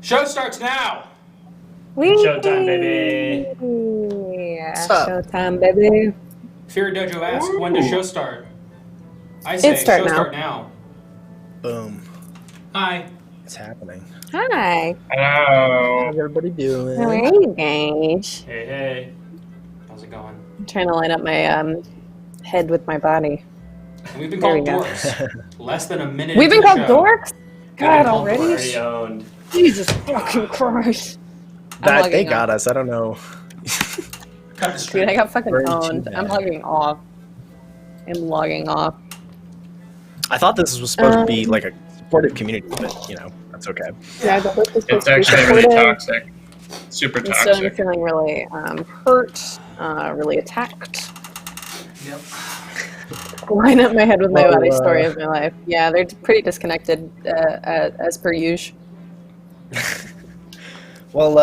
Show starts now. Whee! Showtime, baby. Yeah, up? showtime, baby. Fear Dojo asks, when does show start? I It say, start show now. start now. Boom. Hi. It's happening. Hi. Hello. How's everybody doing? How are you guys? Hey, hey. How's it going? I'm trying to line up my head with my body. And we've been There called we go. dorks. Less than a minute We've been into called the show. dorks? God, called already? dorks. Already owned. Jesus fucking Christ. I'm That they logging got off. us. I don't know. Cut the string. Dude, I got fucking We're too owned. bad. I'm logging off. I'm logging off. I thought this was supposed to be like a supportive community, but you know, that's okay. Yeah, the host is supposed It's to be actually really supportive. toxic. Super Instead, I'm toxic. feeling really hurt, really attacked. Yep. Line up my head with my Well, body, story of my life. Yeah, they're pretty disconnected, as per usual. Well,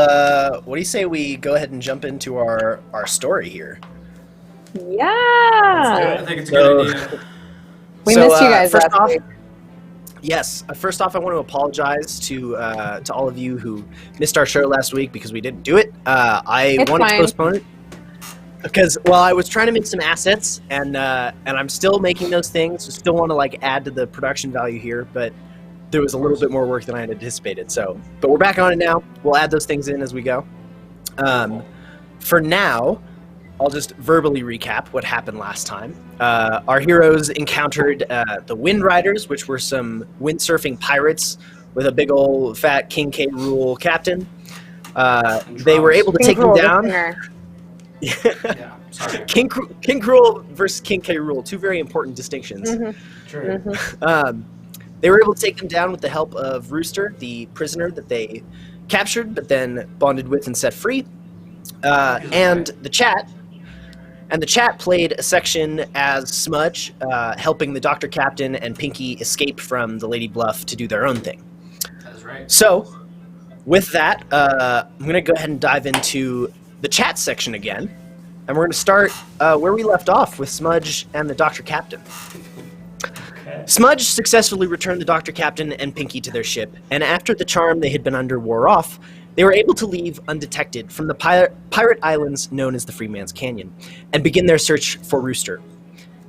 what do you say we go ahead and jump into our story here? Yeah! I think it's a good idea. We So, missed you guys first last off- week. Yes. First off, I want to apologize to all of you who missed our show last week because we didn't do it. I It's wanted fine. to postpone it because, well, I was trying to make some assets, and I'm still making those things. Still want to like add to the production value here, but there was a little bit more work than I had anticipated. So, but we're back on it now. We'll add those things in as we go. For now, I'll just verbally recap what happened last time. Our heroes encountered the Wind Riders, which were some windsurfing pirates with a big old fat King K. Rool captain. They were able to take them down. Yeah, sorry. King Rool versus King K. Rool, two very important distinctions. True. They were able to take them down with the help of Rooster, the prisoner that they captured, but then bonded with and set free. And the chat. And the chat played a section as Smudge, helping the Doctor Captain and Pinky escape from the Lady Bluff to do their own thing. That's right. So, with that, I'm going to go ahead and dive into the chat section again. And we're going to start where we left off with Smudge and the Doctor Captain. Okay. Smudge successfully returned the Doctor Captain and Pinky to their ship, and after the charm they had been under wore off, they were able to leave undetected from the pirate islands known as the Freeman's Canyon, and begin their search for Rooster.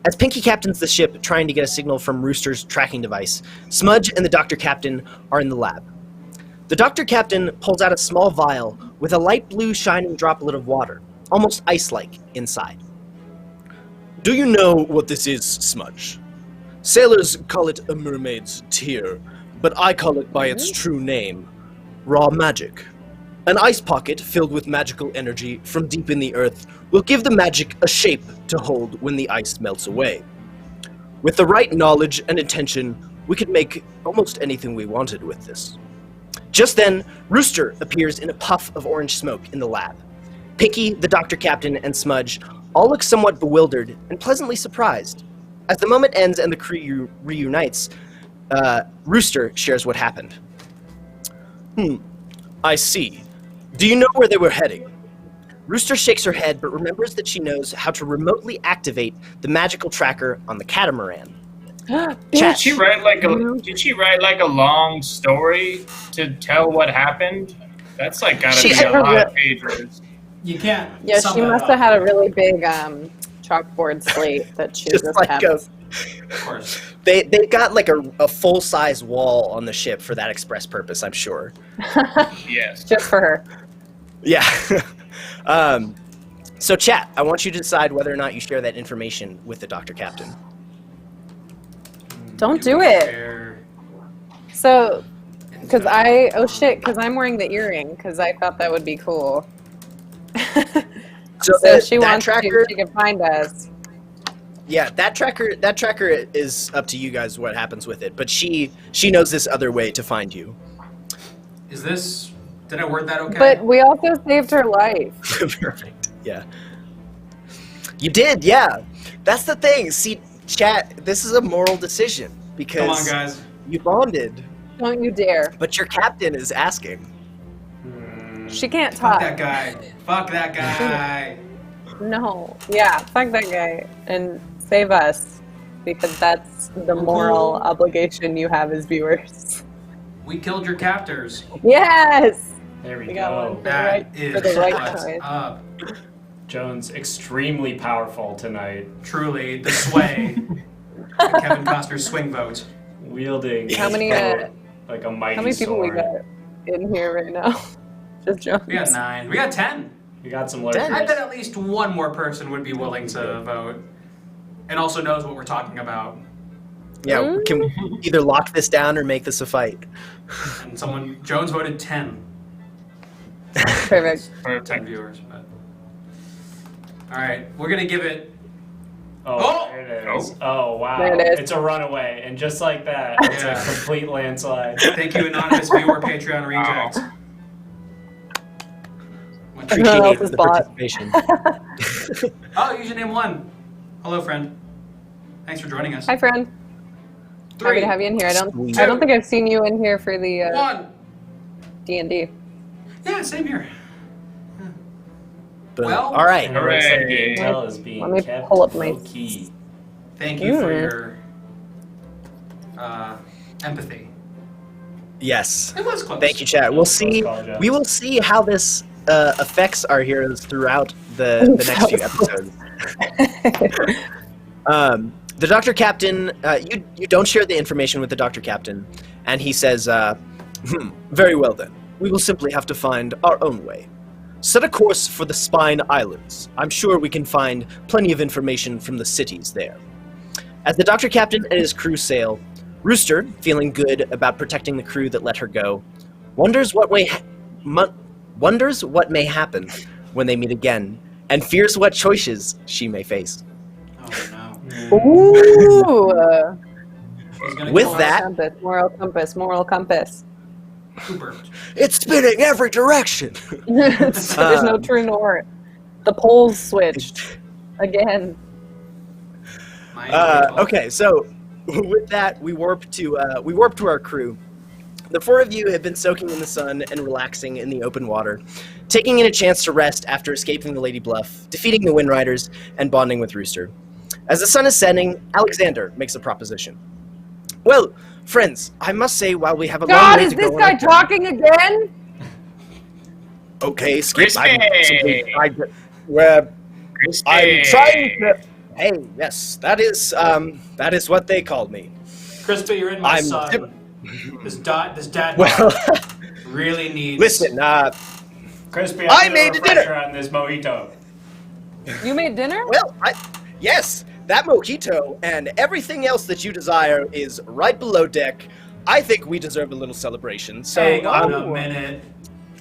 As Pinky captains the ship, trying to get a signal from Rooster's tracking device, Smudge and the Doctor Captain are in the lab. The Doctor Captain pulls out a small vial with a light blue shining droplet of water, almost ice-like, inside. Do you know what this is, Smudge? Sailors call it a mermaid's tear, but I call it by its true name, raw magic. An ice pocket filled with magical energy from deep in the earth will give the magic a shape to hold when the ice melts away. With the right knowledge and intention, we could make almost anything we wanted with this. Just then, Rooster appears in a puff of orange smoke in the lab. Pinky, the Doctor Captain, and Smudge all look somewhat bewildered and pleasantly surprised. As the moment ends and the crew reunites, Rooster shares what happened. I see. Do you know where they were heading? Rooster shakes her head, but remembers that she knows how to remotely activate the magical tracker on the catamaran. Chat. Did she write like a long story to tell what happened? That's like gotta She be had a a lot of pages. You can't. Yeah, sum she that must up. have had a really big chalkboard slate that she Just just like kept. Of course. They've got like a full-size wall on the ship for that express purpose, I'm sure. Yes. Just for her. Yeah. So chat, I want you to decide whether or not you share that information with the Doctor Captain. Don't Do do we it. share So, because info? because I'm wearing the earring, because I thought that would be cool. So, So she that wants tracker, she can find us. yeah, that tracker is up to you guys what happens with it, but she knows this other way to find you. Is this? Did I word that okay? But we also saved her life. Perfect. Yeah. You did, yeah. That's the thing. See, chat, this is a moral decision Come on, because guys. you bonded, Don't you dare. but your captain is asking. She can't Fuck talk. that guy. Fuck that guy. No. Yeah, fuck that guy. And save us. Because that's the moral obligation you have as viewers. We killed your captors. Yes! There we We got go. one. That For is the right what's choice. up. Jones extremely powerful tonight, Truly, the sway. The Kevin Costner swing vote. wielding How his many, boat like a mighty How many people we sword. got in here right now? Just Jones. We got 9. We got 10. We got some I lurkers. bet at least one more person would be willing to vote. And also knows what we're talking about. Yeah, we can either lock this down or make this a fight. And Jones voted 10. Perfect. 10 viewers, but. Alright, we're gonna give it. Oh, there it is. Oh, wow. There it is. It's a runaway, and just like that, it's Yeah. a complete landslide. Thank you, anonymous viewer, Patreon reject. Everyone else is the bot. participation. Oh, username 1. Hello, friend. Thanks for joining us. Hi, friend. 3, Happy to have you in here. I don't Two. think I've seen you in here for the 1. D&D. Yeah, same here. Boom. Well- all right. And it looks like the Hooray. intel is being Let me kept pull up my- low key. Thank you for Mm. your empathy. Yes. It was close. Thank you, chat. We'll see. We will see how this affects our heroes throughout the next few episodes. The Doctor Captain, you don't share the information with the Doctor Captain, and he says, very well then. We will simply have to find our own way. Set a course for the Spine Islands. I'm sure we can find plenty of information from the cities there. As the Doctor Captain and his crew sail, Rooster, feeling good about protecting the crew that let her go, wonders what may happen when they meet again, and fears what choices she may face. Oh Ooh! He's gonna With kill us. that- Moral compass. Who burped? It's spinning every direction! There's no true north. The poles switched. Again. Mine is 12. Okay, so with that, we warp to our crew. The 4 of you have been soaking in the sun and relaxing in the open water, taking in a chance to rest after escaping the Lady Bluff, defeating the Wind Riders, and bonding with Rooster. As the sun is setting, Alexander makes a proposition. Well, friends, I must say, while we have a long God, way is to this go on guy our journey- talking again? Okay, skip. I'm Crispy! trying to. Hey, yes, that is what they call me. Crispy, you're in my I'm- son. This dad Well, really needs. listen, Crispy, I need made a the dinner. refresher on this mojito. You made dinner? yes, that mojito and everything else that you desire is right below deck. I think we deserve a little celebration. So, Hang on a minute.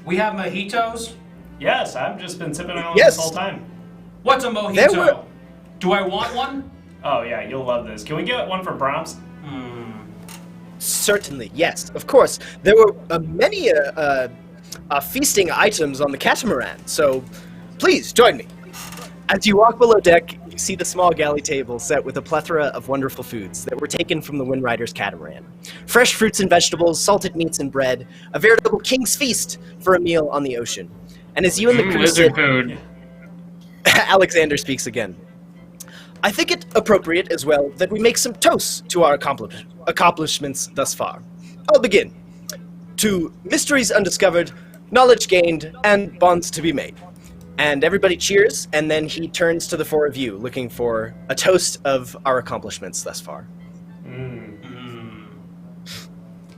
We have mojitos? Yes, I've just been sipping on Yes. this whole time. What's a There mojito? were- Do I want one? Oh yeah, you'll love this. Can we get one for Brahms? certainly, yes, of course. There were many feasting items on the catamaran, so please join me. As you walk below deck, you see the small galley table set with a plethora of wonderful foods that were taken from the Wind Rider's catamaran. Fresh fruits and vegetables, salted meats and bread, a veritable king's feast for a meal on the ocean. And as you and the crew sit, Lizard food. Alexander speaks again. I think it appropriate as well that we make some toasts to our accomplishments thus far. I'll begin. To mysteries undiscovered, knowledge gained, and bonds to be made. And everybody cheers, and then he turns to the 4 of you, looking for a toast of our accomplishments thus far.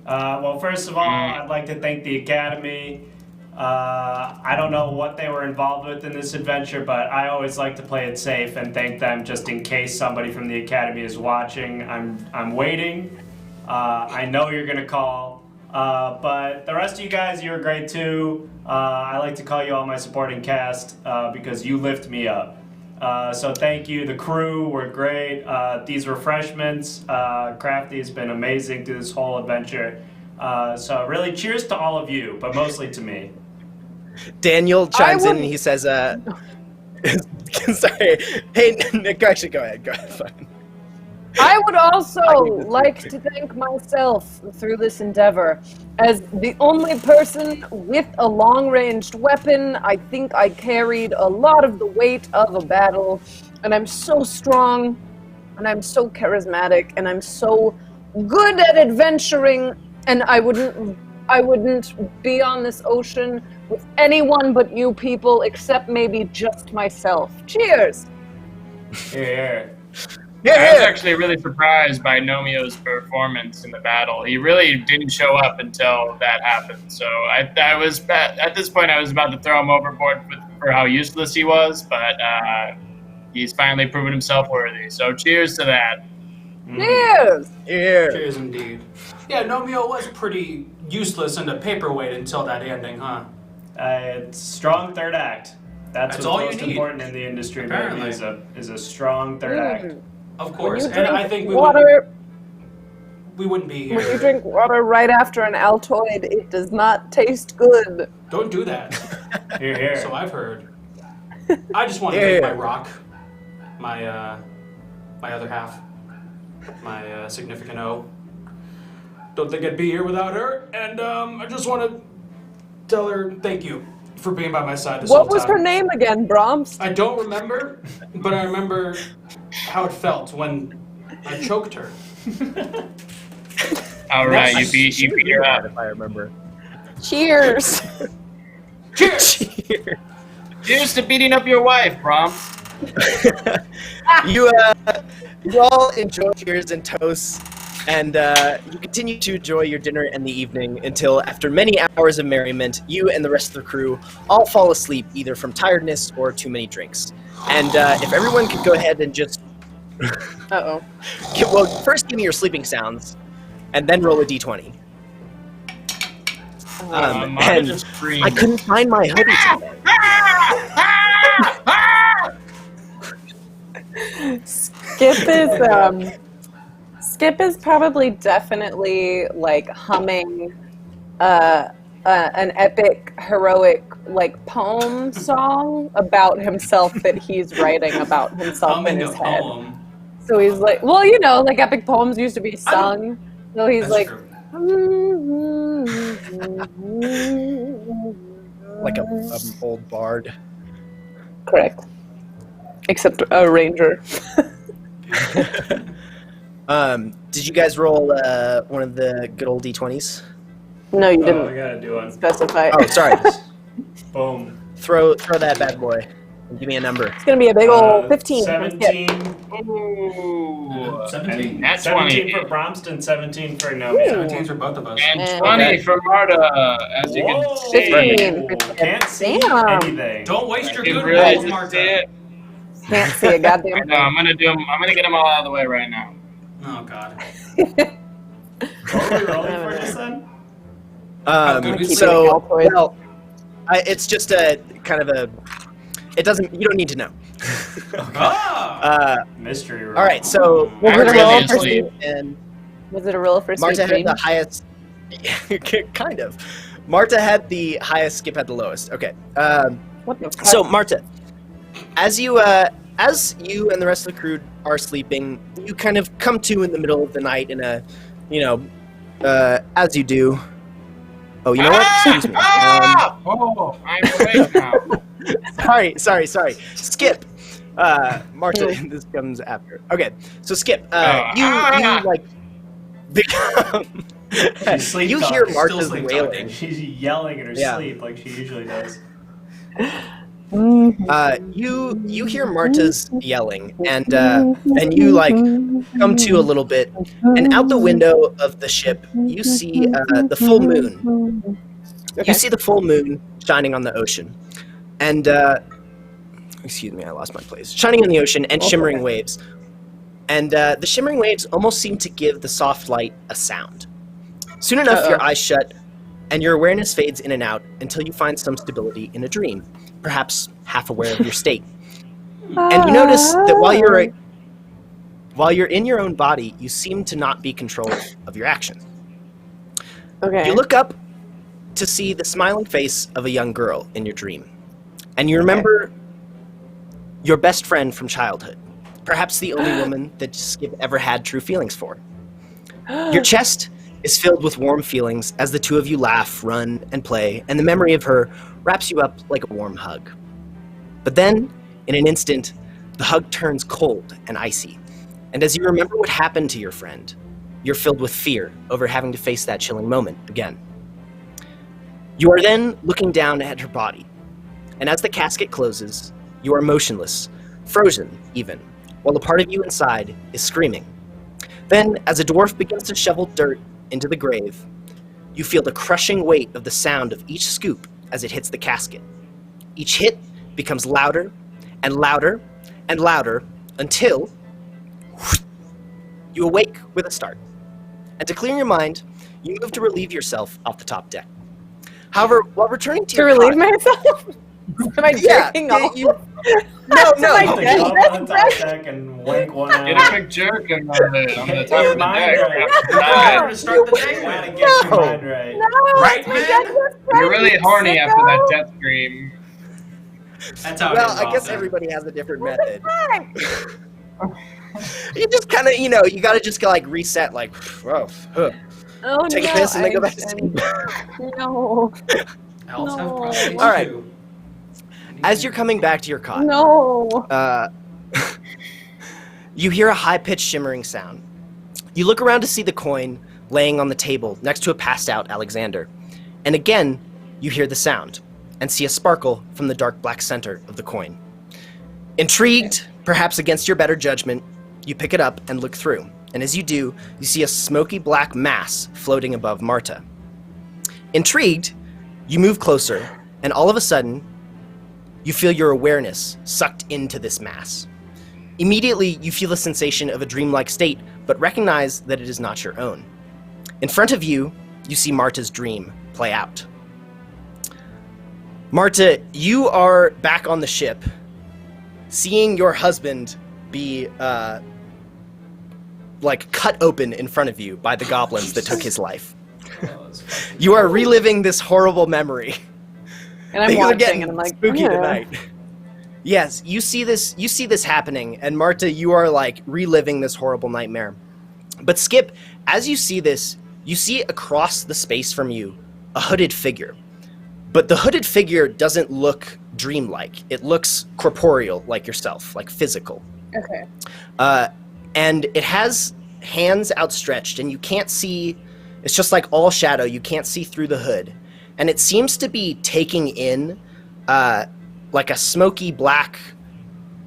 Well, first of all, I'd like to thank the Academy. I don't know what they were involved with in this adventure, but I always like to play it safe and thank them just in case somebody from the Academy is watching. I'm waiting. I know you're gonna call, but the rest of you guys, you're great too. I like to call you all my supporting cast because you lift me up. So thank you. The crew were great. These refreshments, Crafty has been amazing through this whole adventure. So really cheers to all of you, but mostly to me. Daniel chimes in and wouldn't- he says, sorry. Hey, Nick, actually, go ahead. Fine. I would also need to like speak. to thank myself through this endeavor. As the only person with a long-ranged weapon, I think I carried a lot of the weight of a battle, and I'm so strong, and I'm so charismatic, and I'm so good at adventuring, and I wouldn't be on this ocean with anyone but you people, except maybe just myself. Cheers! Here. I was actually really surprised by Nomio's performance in the battle. He really didn't show up until that happened. So I was at this point I was about to throw him overboard for how useless he was, but he's finally proven himself worthy. So cheers to that. Cheers! Here. Cheers indeed. Yeah, Nomio was pretty useless and a paperweight until that ending, huh? It's strong third act. That's what's all you most need. important in the industry, Apparently. baby, is a strong third act. Of When course. you And I drink think water, we wouldn't be here. when you drink water right after an Altoid, it does not taste good. Don't do that. Here. So I've heard. I just want to Yeah. thank my rock, my my other half, my significant O. Don't think I'd be here without her, and I just want to tell her thank you for being by my side this whole What was time. her name again, Brahms? I don't remember, but I remember how it felt when I choked her. All right, you beat her up. If I remember. Cheers! Cheers! Cheers to beating up your wife, Brom. You all enjoy cheers and toasts, and you continue to enjoy your dinner and the evening until, after many hours of merriment, you and the rest of the crew all fall asleep, either from tiredness or too many drinks. And if everyone could go ahead and just Uh-oh. well, first give me your sleeping sounds, and then roll a d20. Mama And just screamed. I couldn't find my hoodie today. Skip is probably definitely like humming an epic heroic like poem song about himself that he's writing about himself in Humming his a head. poem. So he's like, well, you know, like epic poems used to be sung. So he's That's like, true. Like an old bard. correct. Except a ranger. Did you guys roll one of the good old d20s? No, you Oh, didn't we gotta do one. specify. Oh, sorry. Boom. throw that bad boy and give me a number. It's gonna be a big old 15. from Skip. 17. Ooh. 17. And That's 17 20. for Bromston, 17 for Nomia. 17 for both of us. And 20 for Marta, as you can Whoa! see. 15. Can't see Damn. anything. Don't waste your You good really rolls, didn't Marta. see it? Can't see a goddamn I know, I'm gonna do 'em- I'm gonna get them all out of the way right now. Oh, God. What are we rolling for this then? good is So, keeping Altoids. well, it's just a kind of a. It doesn't. You don't need to know. Ah! Mystery roll. All right. So Was I'm it a really roll for asleep. and Was it a roll for Marta sweet had dreams? the highest. Kind of. Marta had the highest. Skip had the lowest. Okay. What the fuck? So Marta, as you and the rest of the crew are sleeping, you kind of come to in the middle of the night in a, as you do. Oh, you know what? Excuse me. Oh, I'm awake now. Sorry. Skip. Marta, this comes after. Okay, so Skip, you like become. She's sleep You hear talking. Marta's sleep wailing. talking. She's yelling in her Yeah. sleep like she usually does. You hear Marta's yelling, and you like come to a little bit, and out the window of the ship, you see the full moon. You see the full moon shining on the ocean, and excuse me, I lost my place. Shining on the ocean and shimmering waves, and the shimmering waves almost seem to give the soft light a sound. Soon enough, your eyes shut, and your awareness fades in and out until you find some stability in a dream, perhaps half aware of your state. And you notice that while you're in your own body, you seem to not be control of your actions. Okay. You look up to see the smiling face of a young girl in your dream. And you remember your best friend from childhood, perhaps the only woman that Skip ever had true feelings for. Your chest is filled with warm feelings as the two of you laugh, run, and play, and the memory of her wraps you up like a warm hug. But then, in an instant, the hug turns cold and icy. And as you remember what happened to your friend, you're filled with fear over having to face that chilling moment again. You are then looking down at her body, and as the casket closes, you are motionless, frozen even, while a part of you inside is screaming. Then, as a dwarf begins to shovel dirt into the grave, you feel the crushing weight of the sound of each scoop as it hits the casket. Each hit becomes louder and louder and louder until you awake with a start. And to clear your mind, you move to relieve yourself off the top deck. However, while returning to To your relieve cot- myself? Am I jerking off? No, Am I Jump dead? on the top deck and wank one out. Get a quick jerk on the top of the Mind deck. right. Time to start the day Gotta with. get your No. mind right. No, Right, it's my man? dead best friend, You're really you horny after that sicko. death scream. That's how it Well, is I guess often. everybody has a different method. Fuck. You just kind of, you gotta just like reset, like, whoa, huh. Oh, Take no, a piss and then go back to sleep. No, Elves have No. prostate All right. too. As you're coming back to your cot, no. you hear a high-pitched shimmering sound. You look around to see the coin laying on the table next to a passed-out Alexander. And again, you hear the sound and see a sparkle from the dark black center of the coin. Intrigued, perhaps against your better judgment, you pick it up and look through. And as you do, you see a smoky black mass floating above Marta. Intrigued, you move closer, and all of a sudden, you feel your awareness sucked into this mass. Immediately, you feel the sensation of a dreamlike state, but recognize that it is not your own. In front of you, you see Marta's dream play out. Marta, you are back on the ship, seeing your husband be, cut open in front of you by the goblins that took his life. You are reliving this horrible memory. And I'm Things are watching, getting and I'm like, spooky "Yeah." tonight. Yes, you see this happening, and Marta, you are like reliving this horrible nightmare. But Skip, as you see this, you see across the space from you a hooded figure. But the hooded figure doesn't look dreamlike. It looks corporeal, like yourself, like physical. Okay. And it has hands outstretched, and you can't see. It's just like all shadow. You can't see through the hood. And it seems to be taking in like a smoky black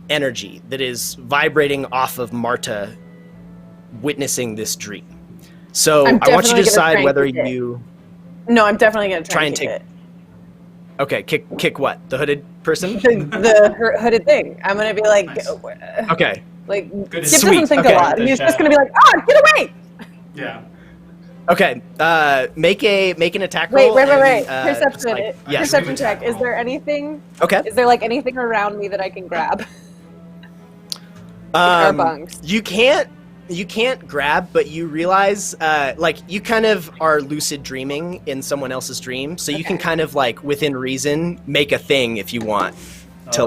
energy that is vibrating off of Marta witnessing this dream. So I'm I want you to definitely gonna try decide and whether kick it. you No, I'm definitely gonna try, Try and and kick okay, kick what? The hooded person? it. The hooded thing. I'm gonna be like, Nice. Okay. like Good. Skip Sweet, doesn't think okay. a lot. Good He's just shot. gonna be like, get away! Yeah. Okay. Make an attack Wait, roll. wait. and, Perception. just like- yes. Perception check. Is there anything? Okay. Is there like anything around me that I can grab? Our bunks. You can't grab, but you realize, you kind of are lucid dreaming in someone else's dream, so you can Okay. kind of within reason make a thing if you want to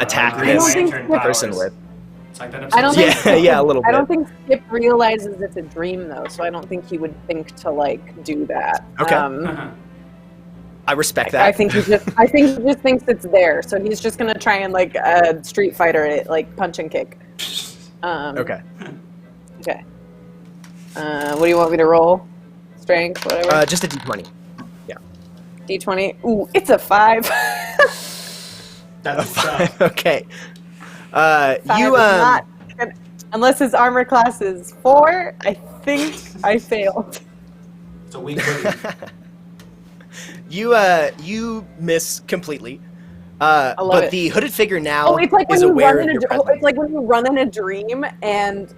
attack I don't this think person with. It's like that episode. I don't Yeah, think yeah, a little I don't bit. think Skip realizes it's a dream though, so I don't think he would think to do that. Okay. Uh-huh. I respect that. I think he just thinks it's there, so he's just gonna try and Street Fighter it, punch and kick. Okay. Okay. What do you want me to roll? Strength, whatever. Just a d20. D20. Ooh, it's a 5. That's tough. Okay. 5 You is not, unless his armor class is 4. I think I failed. It's a weak hoodie. you miss completely. love But it. the hooded figure now Oh, it's like when is you aware run of in your a presence. it's like when you run in a dream and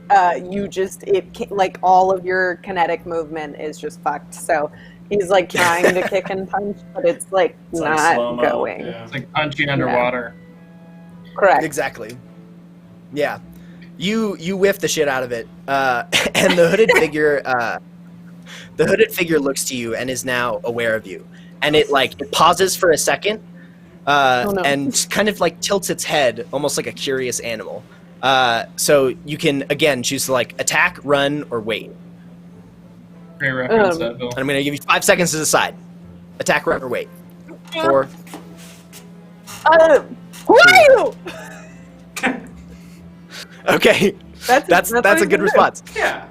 all of your kinetic movement is just fucked. So he's trying to kick and punch, but it's not slow-mo. going. Yeah. It's like punching underwater. Correct. Exactly. Yeah. You whiff the shit out of it. And the hooded figure looks to you and is now aware of you. And it pauses for a second. Oh, no. And kind of tilts its head, almost like a curious animal. So you can again choose to attack, run, or wait. Great reference, Um, Bill. And I'm gonna give you 5 seconds to decide. Attack, run, or wait. 4. Who are you? Okay, that's what a he good can do. response. Yeah.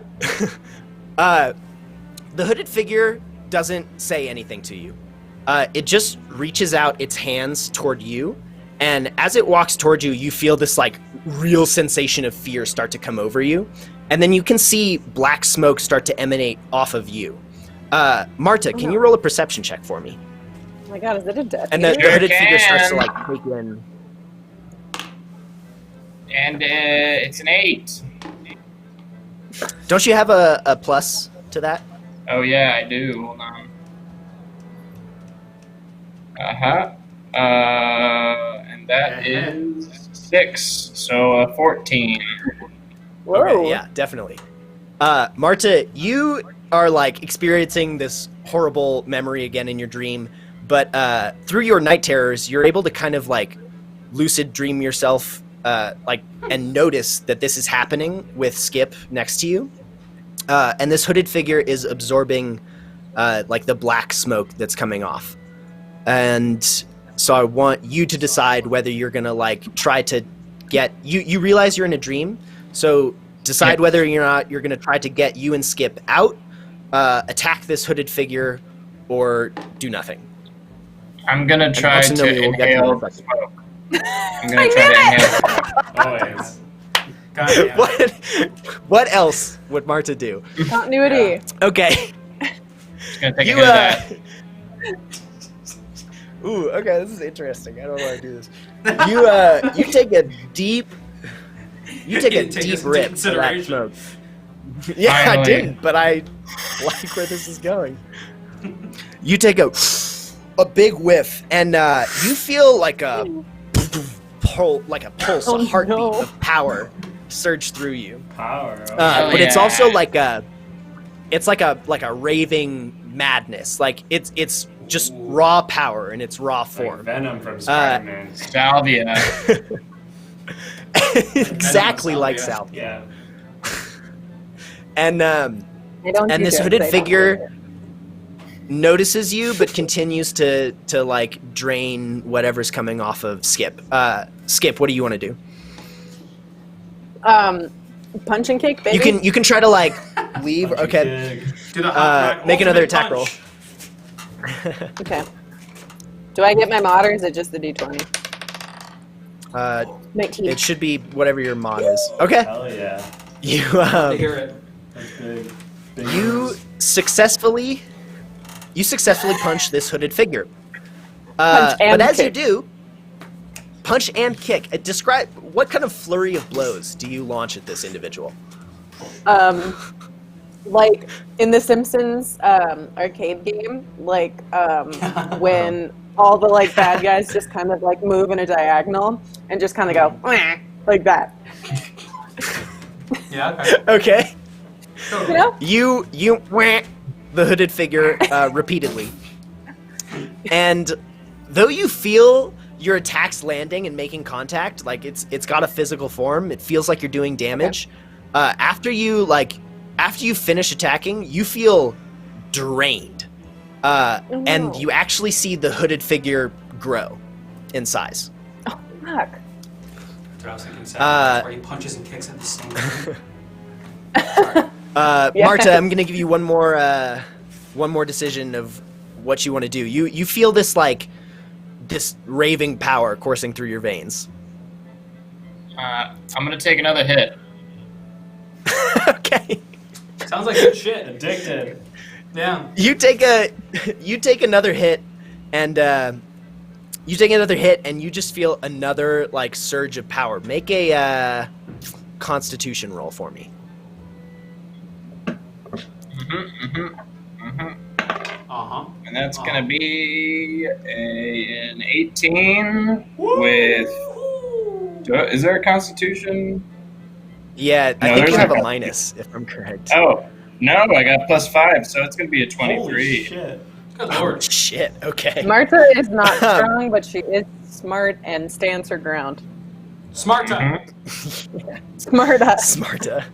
The hooded figure doesn't say anything to you. It just reaches out its hands toward you, and as it walks toward you, you feel this like real sensation of fear start to come over you, and then you can see black smoke start to emanate off of you. Marta, can you roll a perception check for me? Oh my god, is it a death? And the Sure hooded figure starts to can. like take in. And it's an 8. Don't you have a plus to that? Oh yeah, I do. Hold on. And that is 6. So 14. Whoa. Okay, yeah, definitely. Marta, you are like experiencing this horrible memory again in your dream, but through your night terrors, you're able to kind of like lucid dream yourself, and notice that this is happening with Skip next to you, and this hooded figure is absorbing like the black smoke that's coming off, and so I want you to decide whether you're gonna like try to get you realize you're in a dream, so decide whether or not you're gonna try to get you and Skip out, attack this hooded figure, or do nothing. I'm gonna try once in a to while we'll get to inhale that. smoke. I'm gonna try to inhale. Always. God damn it. What else would Marta do? Continuity. Okay. Just gonna take a You hit of that. Ooh, okay, this is interesting. I don't want to do this. You take a deep Take this deep into rip for that consideration. smoke. Yeah, I Finally. didn't, but I like where this is going. You take a big whiff, and you feel like a pulse, Oh, a heartbeat no. of power surge through you. Power. But it's yeah. also like a raving madness. Like it's just raw power in its raw Like form. Venom from Spider-Man. Salvia. Exactly like Salvia. Salvia. Yeah. And I don't and do this drugs, hooded I don't figure do it. notices you, but continues to like drain whatever's coming off of Skip. Skip, what do you want to do? Punch and kick, baby. You can try to like leave. Punch and Okay, kick. Do the hot rack make another ultimate attack punch. Okay. Do I get my mod or is it just the d20? 19. it should be whatever your mod is. Okay, Hell yeah. you I hear it. That's big. Big you moves. successfully punch this hooded figure. Punch and but as kick. you do, punch and kick. Describe what kind of flurry of blows do you launch at this individual? Like in the Simpsons arcade game, like when all the like bad guys just kind of like move in a diagonal and just kind of go "Wah," like that. Yeah, okay. Okay. You know? You wah the hooded figure repeatedly. And though you feel your attacks landing and making contact, like it's got a physical form, it feels like you're doing damage. After you finish attacking, you feel drained. And you actually see the hooded figure grow in size. Oh, fuck. That's what I was thinking. Where he punches and kicks at the same time. Sorry. Yeah. Marta, I'm gonna give you one more decision of what you want to do. You feel this like this raving power coursing through your veins. I'm gonna take another hit. Okay. Sounds like good shit. Addicted. Yeah. You take another hit, and you just feel another like surge of power. Make a Constitution roll for me. Uh-huh. And that's gonna be an 18 with. Is there a Constitution? Yeah, I No, think you there's have no a minus, if I'm correct. Oh no, I got +5, so it's gonna be a 23. Holy shit. Good Oh, lord. shit. Okay. Marta is not strong, but she is smart and stands her ground. Smart time. Smarta. Smarta.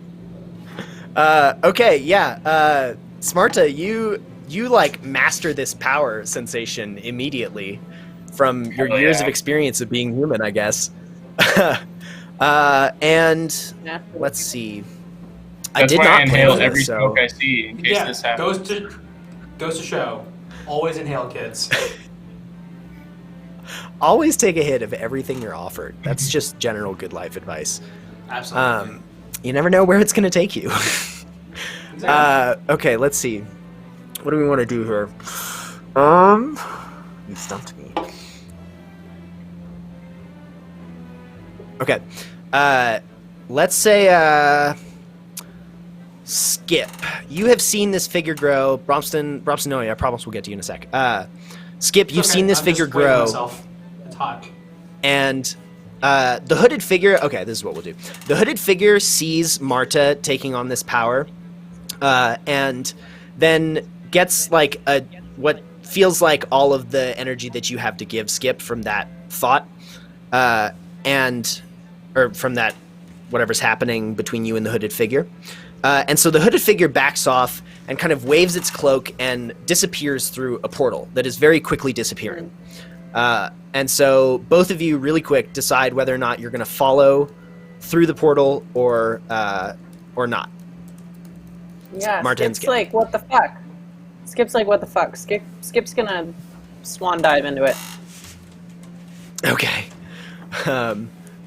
Okay, yeah. Smarta, you like master this power sensation immediately from your Hell years yeah. of experience of being human, I guess. And Yeah. let's see. I That's did why not I inhale plan every this, so smoke I see in case this happens. goes to show. Always inhale, kids. always take a hit of everything you're offered. That's just general good life advice. Absolutely. You never know where it's going to take you. Exactly. Okay, let's see. What do we want to do here? You stumped me. Okay. Let's say, Skip. You have seen this figure grow. Bromston, no, I promise we'll get to you in a sec. Skip, you've Okay, seen this I'm figure just waiting grow. myself. It's hot. And the hooded figure, okay, this is what we'll do. The hooded figure sees Marta taking on this power, and then gets like what feels like all of the energy that you have to give Skip from that thought, or from that whatever's happening between you and the hooded figure. And so the hooded figure backs off and kind of waves its cloak and disappears through a portal that is very quickly disappearing. And so both of you, really quick, decide whether or not you're going to follow through the portal or not. Yeah, Marta and Skip's Skip. like, what the fuck? Skip's like, what the fuck? Skip's gonna swan dive into it. Okay.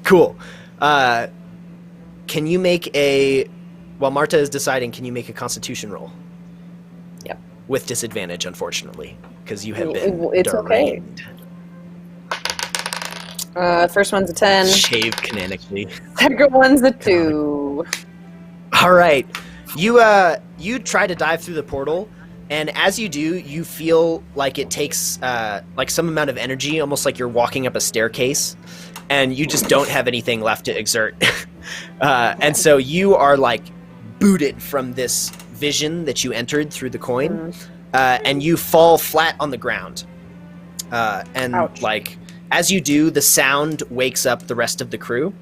Cool. Can you make while Marta is deciding, can you make a Constitution roll? Yep. With disadvantage, unfortunately, because you have been It's okay. deranged. First one's a 10. Shave canonically. Second one's a 2. All right. You try to dive through the portal, and as you do, you feel like it takes like some amount of energy, almost like you're walking up a staircase, and you just don't have anything left to exert. And so you are like booted from this vision that you entered through the coin, and you fall flat on the ground. And Ouch. like as you do, the sound wakes up the rest of the crew,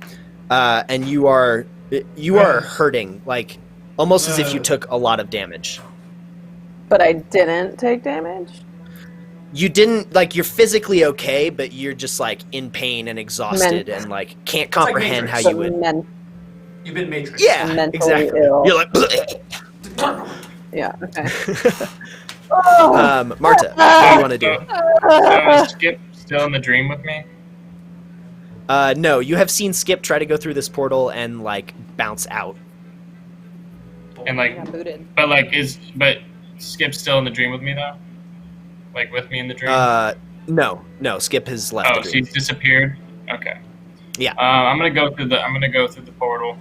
and you are hurting, like almost as if you took a lot of damage. But I didn't take damage? You didn't, like, you're physically okay, but you're just like in pain and exhausted and like can't comprehend how Matrix. you would. You've been Matrix. Yeah, mentally exactly. ill. You're like. Yeah, okay. Oh, Marta, what do you want to do? So is Skip still in the dream with me? No, you have seen Skip try to go through this portal and like bounce out. And I like, got booted. but Skip's still in the dream with me though? Like with me in the dream? No, Skip has left Oh, the so dream. he's disappeared. Okay. Yeah. I'm gonna go through the portal.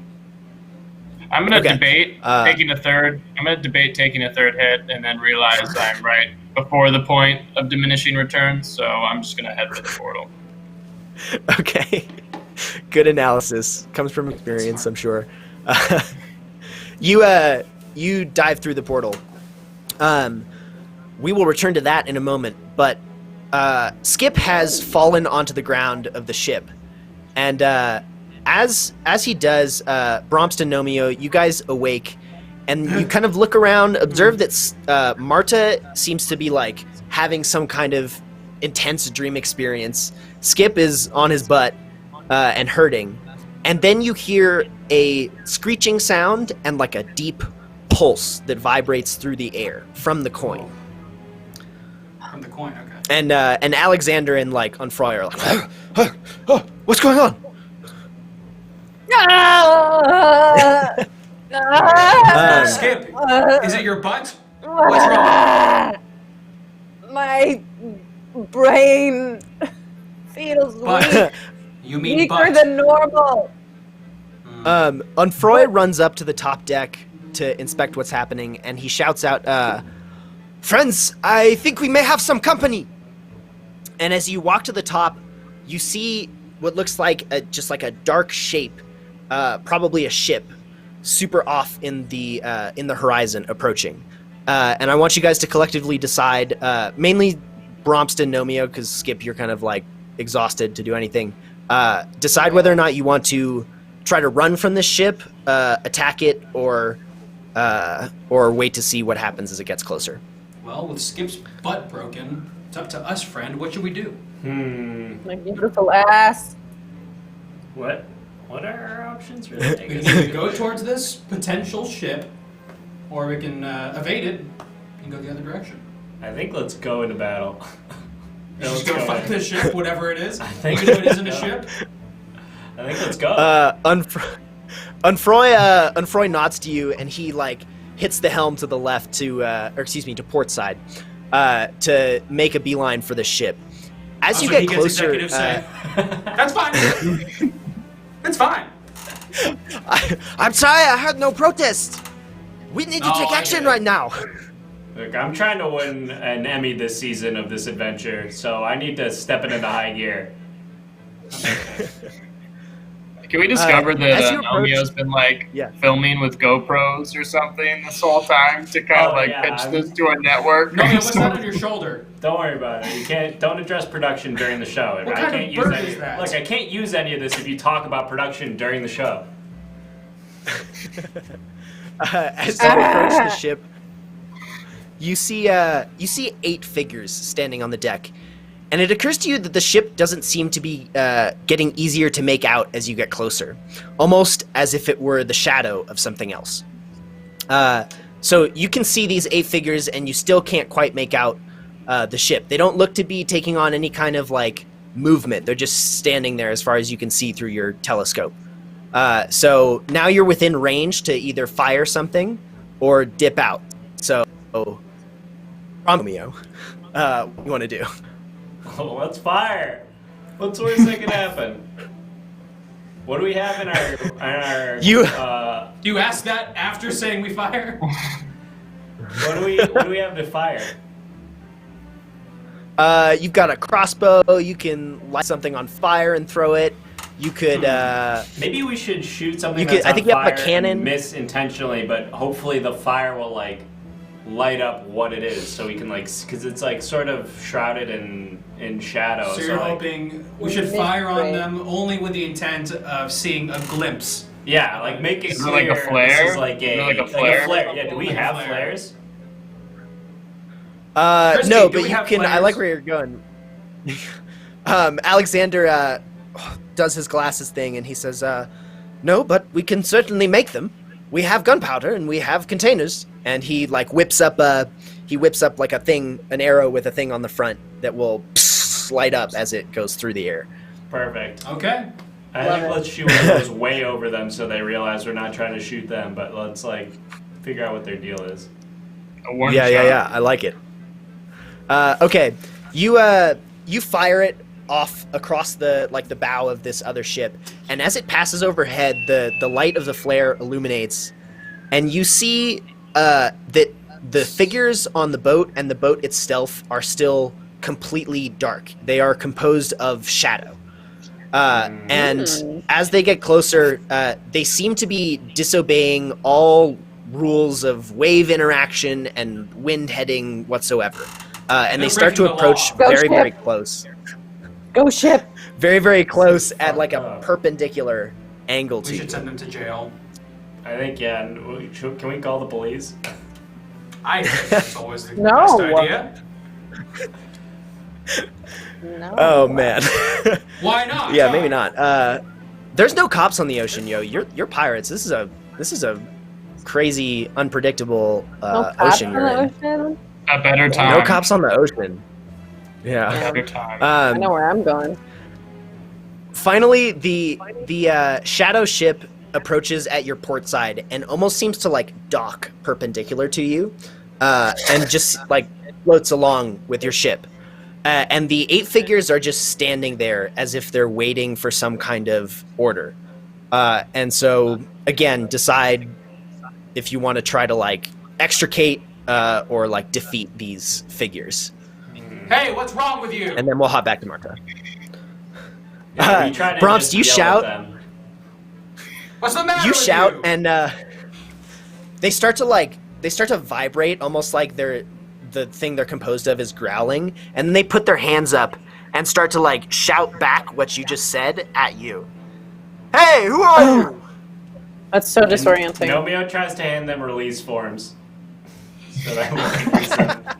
I'm gonna Okay. debate taking a third. I'm gonna debate taking a third hit, and then realize I'm right before the point of diminishing returns. So I'm just gonna head for the portal. Okay. Good analysis. Comes from experience, I'm sure. You dive through the portal. We will return to that in a moment, but Skip has fallen onto the ground of the ship, and as he does, Bromston, Nomeo, you guys awake, and you kind of look around, observe that Marta seems to be like having some kind of intense dream experience. Skip is on his butt and hurting, and then you hear a screeching sound and like a deep pulse that vibrates through the air from the coin. From the coin, okay. And Alexander and like Unfroy are like, what's going on? Skip, is it your butt? What's wrong? My brain feels Butt. You mean weaker butt? than normal. Unfroy runs up to the top deck to inspect what's happening, and he shouts out, friends, I think we may have some company. And as you walk to the top, you see what looks like just like a dark shape, probably a ship, super off in the horizon approaching. And I want you guys to collectively decide, mainly Bromston, Nomeo, because Skip, you're kind of like exhausted to do anything. Decide whether or not you want to try to run from this ship, attack it, or wait to see what happens as it gets closer. Well, with Skip's butt broken, it's up to us, friend. What should we do? My beautiful ass. What? What are our options really? We can either go towards this potential ship, or we can evade it and go the other direction. I think let's go into battle. Let's go fight the ship, whatever it is. I think Even though it isn't a ship. I think let's go. Unfroy nods to you, and he like hits the helm to the left to port side, to make a beeline for the ship. As you So get he gets closer, executive say. That's fine. It's fine. I'm sorry, I heard no protest. We need to No, take I action get it. right now. Look, I'm trying to win an Emmy this season of this adventure, so I need to step it into high gear. Can we discover as that you approach- Omio's been like Yeah. filming with GoPros or something this whole time to kind of Oh, like yeah, pitch I'm- this to a network? No, or yeah, what's that something? on your shoulder? Don't worry about it. You can't. Don't address production during the show. What I kind of can't use bird any. is that? Look, I can't use any of this if you talk about production during the show. As you approach the ship, you see 8 figures standing on the deck, and it occurs to you that the ship doesn't seem to be getting easier to make out as you get closer, almost as if it were the shadow of something else. So you can see these 8 figures, and you still can't quite make out the ship. They don't look to be taking on any kind of like movement. They're just standing there as far as you can see through your telescope. So now you're within range to either fire something or dip out. So, Romeo, what you want to do? Oh, let's fire. What's the worst that can happen? What do we have in our You- Do you ask that after saying we fire? what do we have to fire? You've got a crossbow. You can light something on fire and throw it. You could. Maybe we should shoot something You could- that's I on think you have a fire cannon. and miss intentionally, but hopefully the fire will like light up what it is, so we can like, because it's like sort of shrouded in shadow. So you're like, hoping we should fire on them only with the intent of seeing a glimpse. yeah, like make it Is it clear. like a flare? This is like Is it a like a flare? Yeah, do we Like a have flare. flares? Christy, No, do but we you have can. I flares? like where you're going. Alexander does his glasses thing, and he says, "No, but we can certainly make them. We have gunpowder and we have containers." And he like whips up like a thing, an arrow with a thing on the front that will light up as it goes through the air. Perfect. Okay. I Love think it. let's shoot one of those way over them so they realize we're not trying to shoot them, but let's like figure out what their deal is. A one Yeah, shot. I like it. Okay, you fire it off across the bow of this other ship, and as it passes overhead, the light of the flare illuminates, and you see that the figures on the boat and the boat itself are still completely dark. They are composed of shadow. And as they get closer, they seem to be disobeying all rules of wave interaction and wind heading whatsoever. And they They're start to breaking the approach law. Go very, ship. very close. Go ship. Very, very close at like a Fucked up. perpendicular angle We to you. should send them to jail. I think, yeah, can we call the police? I think that's always the No. best idea. No. Oh, man. Why not? Yeah, maybe not. There's no cops on the ocean, yo. You're pirates. This is a crazy, unpredictable No cops ocean on you're the in. ocean? A better time. No cops on the ocean. A Yeah. better time. I know where I'm going. Finally, the shadow ship approaches at your port side and almost seems to like dock perpendicular to you, and just like floats along with your ship. And the 8 figures are just standing there as if they're waiting for some kind of order. And so, again, decide if you want to try to like extricate or like defeat these figures. Hey, what's wrong with you? And then we'll hop back to Marta. Yeah, we try to Brahms, just do you yell at shout? them. What's the matter You with shout, you? and they start to vibrate, almost like the thing they're composed of is growling, and then they put their hands up and start to like shout back what you just said at you. Hey, who are you? That's so disorienting. Nomeo tries to hand them release forms. So that we can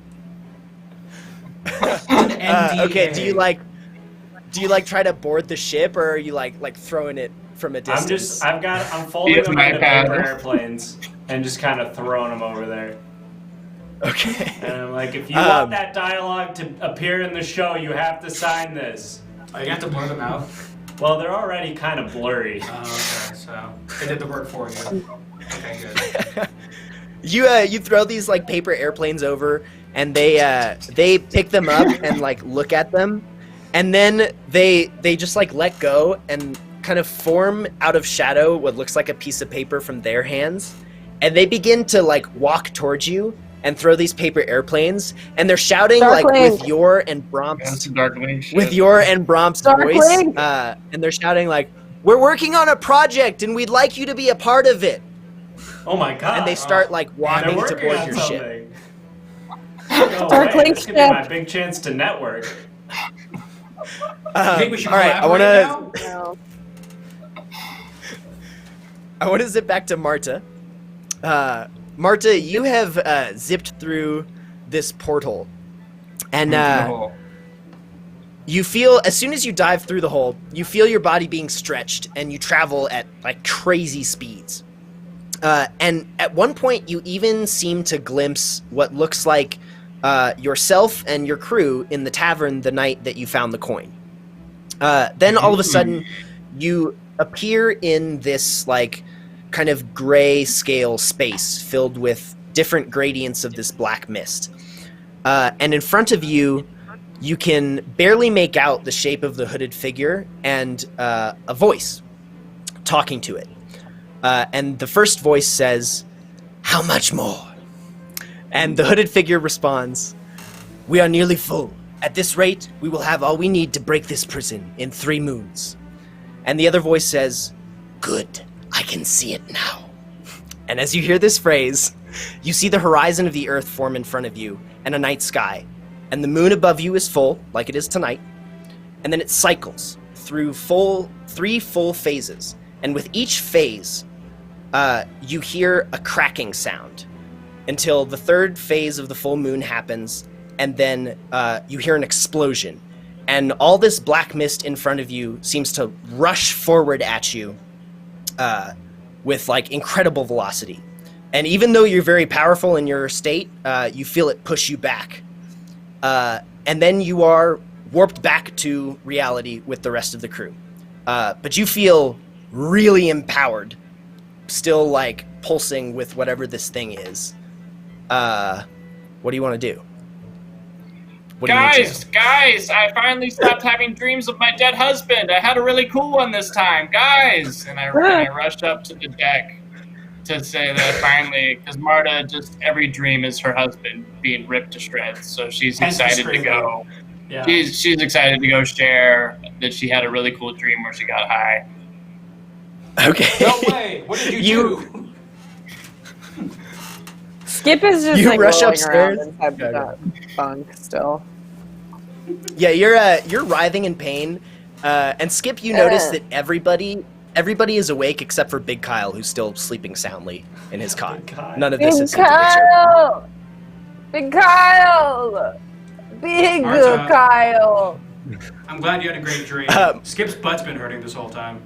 An NDA. Okay, do you like Do you like try to board the ship, or are you like throwing it from a distance? I'm folding It's them my into pad. paper airplanes and just kind of throwing them over there. Okay. And I'm like, if you want that dialogue to appear in the show, you have to sign this. Oh, you have to blur them out? Well, they're already kind of blurry. Oh, okay, so they did the work for you. Okay, good. You throw these like paper airplanes over, and they pick them up and like look at them, and then they just like let go and kind of form out of shadow what looks like a piece of paper from their hands, and they begin to like walk towards you and throw these paper airplanes, and they're shouting like Darkling. with your and That's Bromp's some Darkling shit. with your and Bromp's voice, Darkling. and they're shouting like, "We're working on a project, and we'd like you to be a part of it." Oh my god. And they start like They're walking working towards on your ship. something. No Dark way, Link this could be my ship. big chance to network. You think we should all right, collaborate now? No. I want to zip back to Marta. Marta, you have zipped through this portal, and you feel, as soon as you dive through the hole, you feel your body being stretched, and you travel at like crazy speeds. And at one point, you even seem to glimpse what looks like yourself and your crew in the tavern the night that you found the coin. Then all of a sudden, you appear in this like kind of gray scale space filled with different gradients of this black mist. And in front of you, you can barely make out the shape of the hooded figure and a voice talking to it. And the first voice says, "How much more?" And the hooded figure responds, "We are nearly full. At this rate, we will have all we need to break this prison in 3 moons." And the other voice says, "Good. I can see it now." And as you hear this phrase, you see the horizon of the earth form in front of you and a night sky. And the moon above you is full, like it is tonight. And then it cycles through 3 full phases. And with each phase, you hear a cracking sound until the 3rd phase of the full moon happens, and then you hear an explosion. And all this black mist in front of you seems to rush forward at you with like incredible velocity. And even though you're very powerful in your state, you feel it push you back. And then you are warped back to reality with the rest of the crew. But you feel really empowered, still like pulsing with whatever this thing is. What do you want to do? What do you need to do? Guys, I finally stopped having dreams of my dead husband. I had a really cool one this time, guys. And I rushed up to the deck to say that finally, because Marta, just every dream is her husband being ripped to shreds. So she's Hence the excited to scream. go. Yeah. She's excited to go share that she had a really cool dream where she got high. Okay. No way! What did you do? Skip is just You like rush rolling upstairs? around inside the bunk still. Yeah, you're writhing in pain, and Skip, you notice that everybody is awake except for Big Kyle, who's still sleeping soundly in his cot. Big Kyle. None of this Big is seemed to disturb him. Kyle! Big Kyle! Big Marta. Kyle! I'm glad you had a great dream. Skip's butt's been hurting this whole time.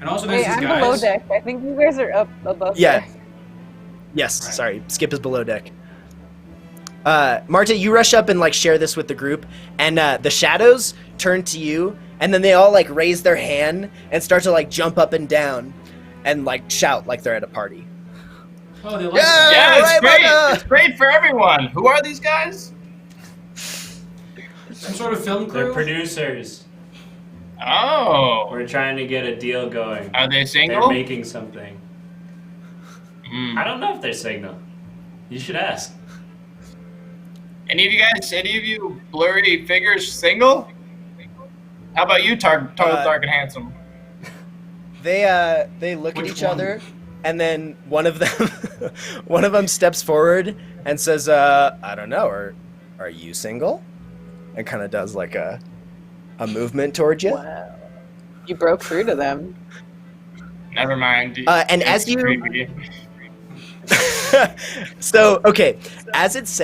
And also there's Wait, these I'm guys. below deck. I think you guys are up above Yeah. deck. Yes, Right. sorry. Skip is below deck. Marta, you rush up and like share this with the group, and the shadows turn to you, and then they all like raise their hand and start to like jump up and down, and like shout like they're at a party. Oh, they like Yeah! Yeah, it's right, great. Marta! It's great for everyone. Who are these guys? some sort of film They're crew. producers. Oh, We're trying to get a deal going. are they They're single? making something. Hmm. I don't know if they're signal. You should ask. Any of you blurry figures single? How about you, Tall, Dark, and Handsome? They look at Which each one? other, and then one of them steps forward and says, "I don't know. Are you single?" And kind of does like a movement towards you. Wow. You broke through to them. Never mind. And It's as you- creepy. So as it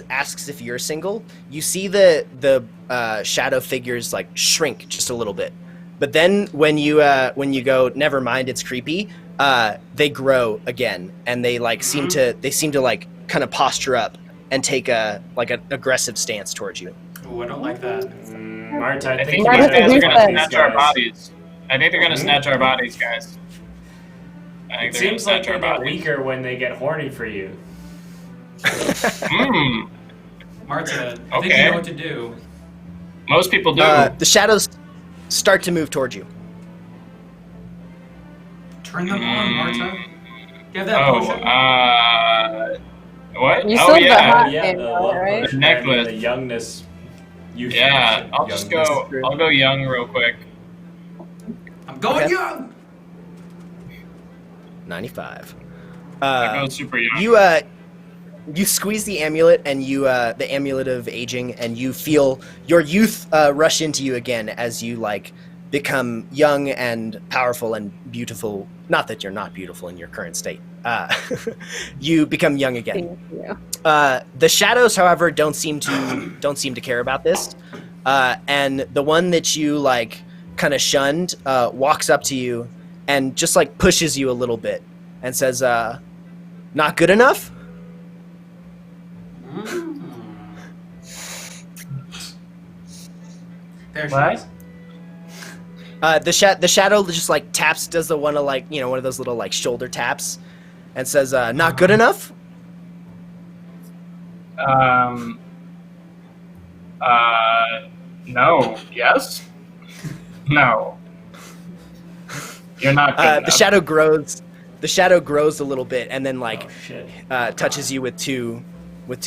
asks if you're single, you see the shadow figures like shrink just a little bit. But then when you go, never mind, it's creepy. They grow again, and they like seem to like kind of posture up and take an aggressive stance towards you. Ooh, I don't like that. Marta, I think these That is a guys are gonna defense. snatch our bodies. I think they're gonna snatch our bodies, guys. I think It they're seems gonna like snatch they our get bodies. weaker when they get horny for you. Marta, I think Okay. you know what to do. Most people do. The shadows start to move towards you. Turn them on, Marta. You have that Oh, potion? what? You Oh still have the yeah. hot yeah, thing, the though, love right? potion, The I mean, necklace. the youngness. Youth Yeah, potion, I'll just youngness. go. I'll go young real quick. I'm going Okay. young! 95. I'll go super young. You squeeze the amulet, and the amulet of aging, and you feel your youth rush into you again as you like become young and powerful and beautiful. Not that you're not beautiful in your current state. You become young again. Thank you. The shadows, however, don't seem to care about this. And the one that you like kind of shunned walks up to you and just like pushes you a little bit and says, "Not good enough?" There she What? is. The shadow just like taps, does the one of like one of those little like shoulder taps, and says, "Not good enough." No. Yes. No. You're not good enough. The shadow grows. The shadow grows a little bit, and then like Oh shit. touches you with two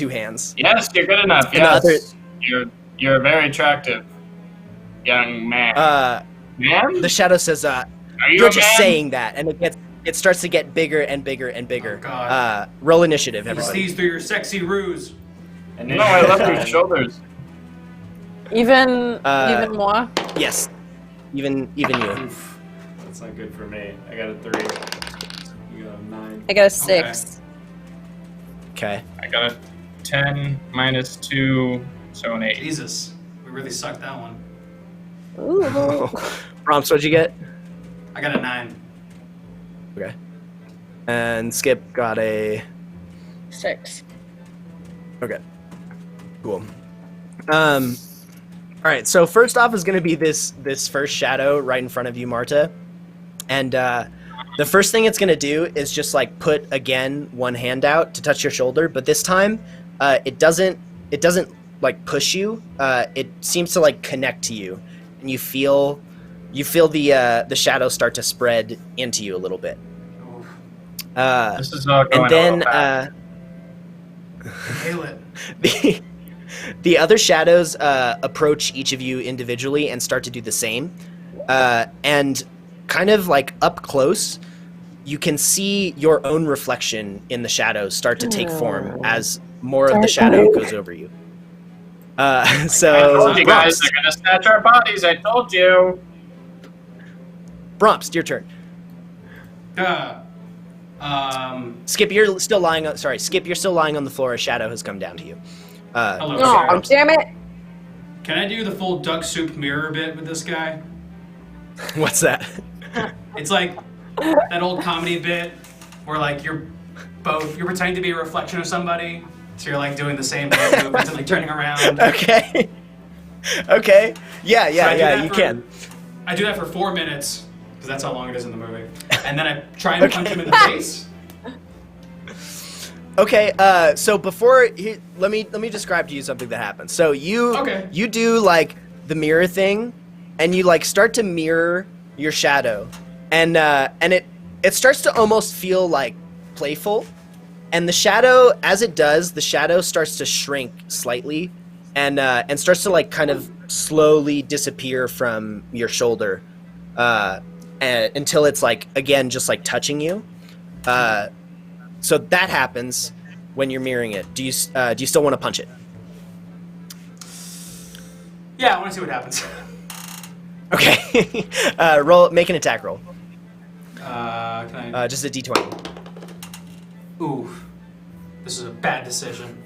hands. Yes, you're good enough. And the Yes. You're very attractive, young man. Man? The shadow says, Are you "You're a just man? saying that," and it starts to get bigger and bigger and bigger. Oh, God. Roll initiative, He everybody. sees through your sexy ruse. And No, I love your shoulders. Even Uh, moi. Yes, even you. Oof. That's not good for me. I got a 3. You got a 9. I got a 6. Okay. I got a 10 minus 2, so an 8. Jesus. We really sucked that one. Ooh. Bromps, what'd you get? I got a 9. Okay. And Skip got a 6. Okay. Cool. All right. So first off is going to be this first shadow right in front of you, Marta, and the first thing it's going to do is just like put again one hand out to touch your shoulder, but this time it doesn't like push you. It seems to like connect to you, and you feel the shadow start to spread into you a little bit. Oof. This is all going And then a little Hail it. the other shadows approach each of you individually and start to do the same. And kind of like up close, you can see your own reflection in the shadows start to take form as more of the shadow goes over you. I So, told you guys Bromps, they're gonna snatch our bodies. I told you. Bromps, your turn. Skip, you're still lying on. Sorry, Skip, you're still lying on the floor. A shadow has come down to you. Hello, Oh, Sarah. damn it. Can I do the full duck soup mirror bit with this guy? What's that? It's like that old comedy bit where like you're pretending to be a reflection of somebody, so you're like doing the same hand movements and like turning around. Okay. Okay. Yeah, So I do that you for- can. I do that for 4 minutes because that's how long it is in the movie, and then I try and punch him in the face. Okay, so let me describe to you something that happens. So you do like the mirror thing, and you like start to mirror your shadow, and it starts to almost feel like playful, and the shadow, as it does, the shadow starts to shrink slightly, and starts to like kind of slowly disappear from your shoulder, until it's like again just like touching you. So that happens when you're mirroring it. Do you still want to punch it? Yeah, I want to see what happens. Okay. Make an attack roll. Can I? Just a d20. Ooh, this is a bad decision.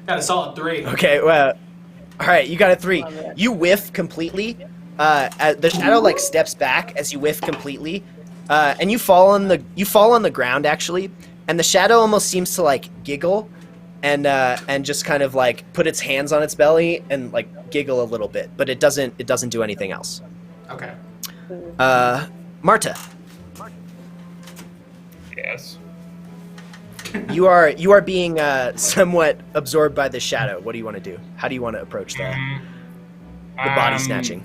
Got a solid 3. Okay. Well, All right, you got a 3. Love it. You whiff completely. The shadow like steps back as you whiff completely, and you fall on the ground actually. And the shadow almost seems to like giggle, and just kind of like put its hands on its belly and like giggle a little bit, but it doesn't do anything else. Okay. Marta, Yes. you are being somewhat absorbed by the shadow. What do you want to do? How do you want to approach the body snatching?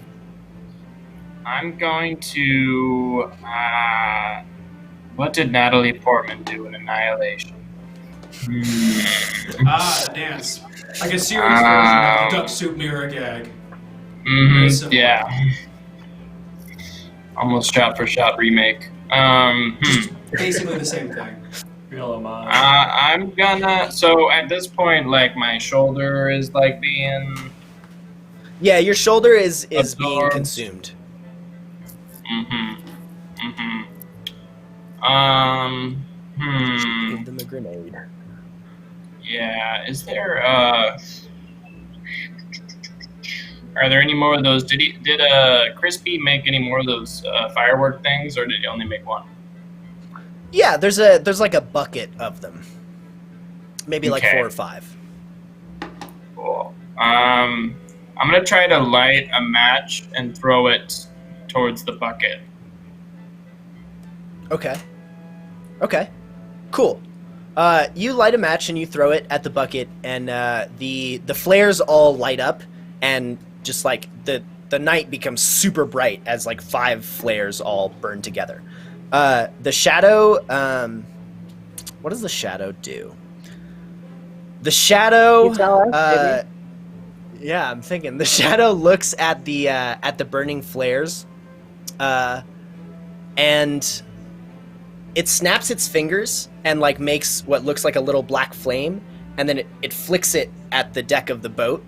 I'm going to. What did Natalie Portman do in Annihilation? Dance. Like a serious version of the duck soup mirror gag. Very similar. Yeah. Almost shot for shot remake. Basically the same thing. Real homage. I'm gonna. So at this point, like my shoulder is like being. Yeah, your shoulder is being Absorbed. consumed. Give them a grenade. Yeah. Is there? Are there any more of those? Did Crispy make any more of those firework things, or did he only make one? Yeah, there's like a bucket of them. Maybe like Okay. 4 or 5. Cool. I'm gonna try to light a match and throw it towards the bucket. Okay. Cool. You light a match and you throw it at the bucket, and the flares all light up, and just like the night becomes super bright as like 5 flares all burn together. The shadow. What does the shadow do? The shadow. You tell us, yeah, I'm thinking the shadow looks at the burning flares, and it snaps its fingers and like makes what looks like a little black flame, and then it flicks it at the deck of the boat,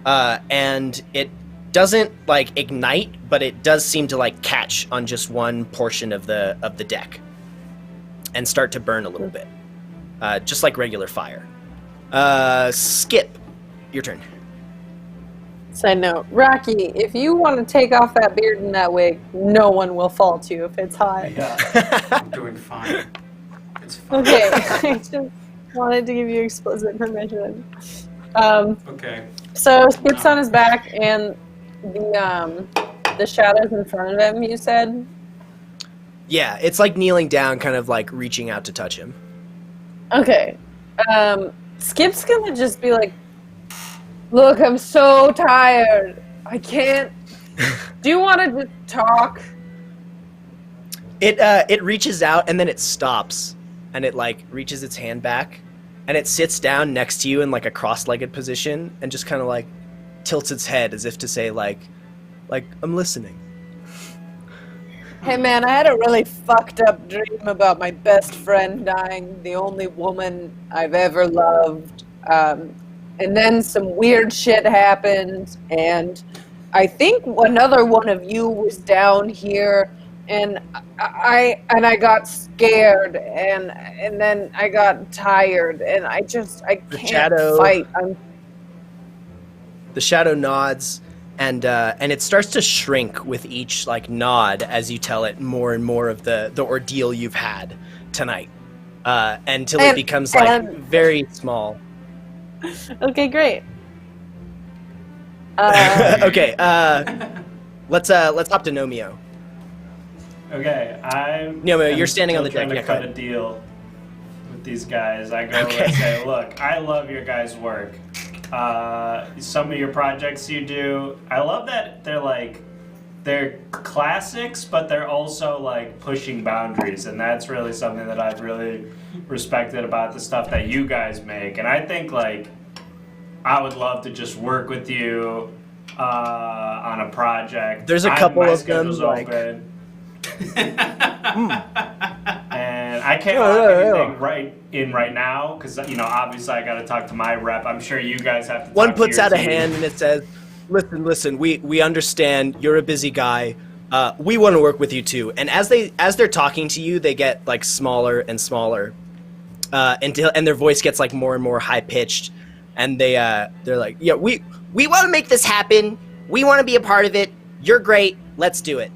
and it doesn't like ignite, but it does seem to like catch on just one portion of the deck and start to burn a little bit, just like regular fire. Skip, your turn. Side note, Rocky, if you want to take off that beard and that wig, no one will fault you if it's hot. Yeah. I'm doing fine. It's fine. Okay, I just wanted to give you explicit permission. Okay. So Skip's on his back, and the shadows in front of him. You said. Yeah, it's like kneeling down, kind of like reaching out to touch him. Okay. Skip's gonna just be like, "Look, I'm so tired. I can't. Do you want to just talk?" It reaches out and then it stops, and it like reaches its hand back, and it sits down next to you in like a cross-legged position and just kind of like tilts its head as if to say like I'm listening. Hey man, I had a really fucked up dream about my best friend dying, the only woman I've ever loved. And then some weird shit happened, and I think another one of you was down here, and I got scared, and then I got tired, and I can't shadow- fight. The shadow nods, and it starts to shrink with each like nod as you tell it more and more of the ordeal you've had tonight, until it becomes like very small. Okay, great. Okay, let's hop to Nomio. Okay, I'm. No, you're standing on the still deck. trying Yeah, to go cut ahead. a deal with these guys. I go Okay. and say, look, I love your guys' work. Some of your projects you do, I love that they're classics, but they're also like pushing boundaries, and that's really something that I've really respected about the stuff that you guys make. And I think like I would love to just work with you on a project. There's a couple my of them, schedule's like- open. And I can't Yeah, lock yeah, anything right now because obviously I got to talk to my rep. I'm sure you guys have to. One talk puts to your out a team. hand and it says, listen, we understand you're a busy guy. We want to work with you too. And as they're talking to you, they get like smaller and smaller, and their voice gets like more and more high pitched, and they're like, yeah, we want to make this happen. We want to be a part of it. You're great. Let's do it.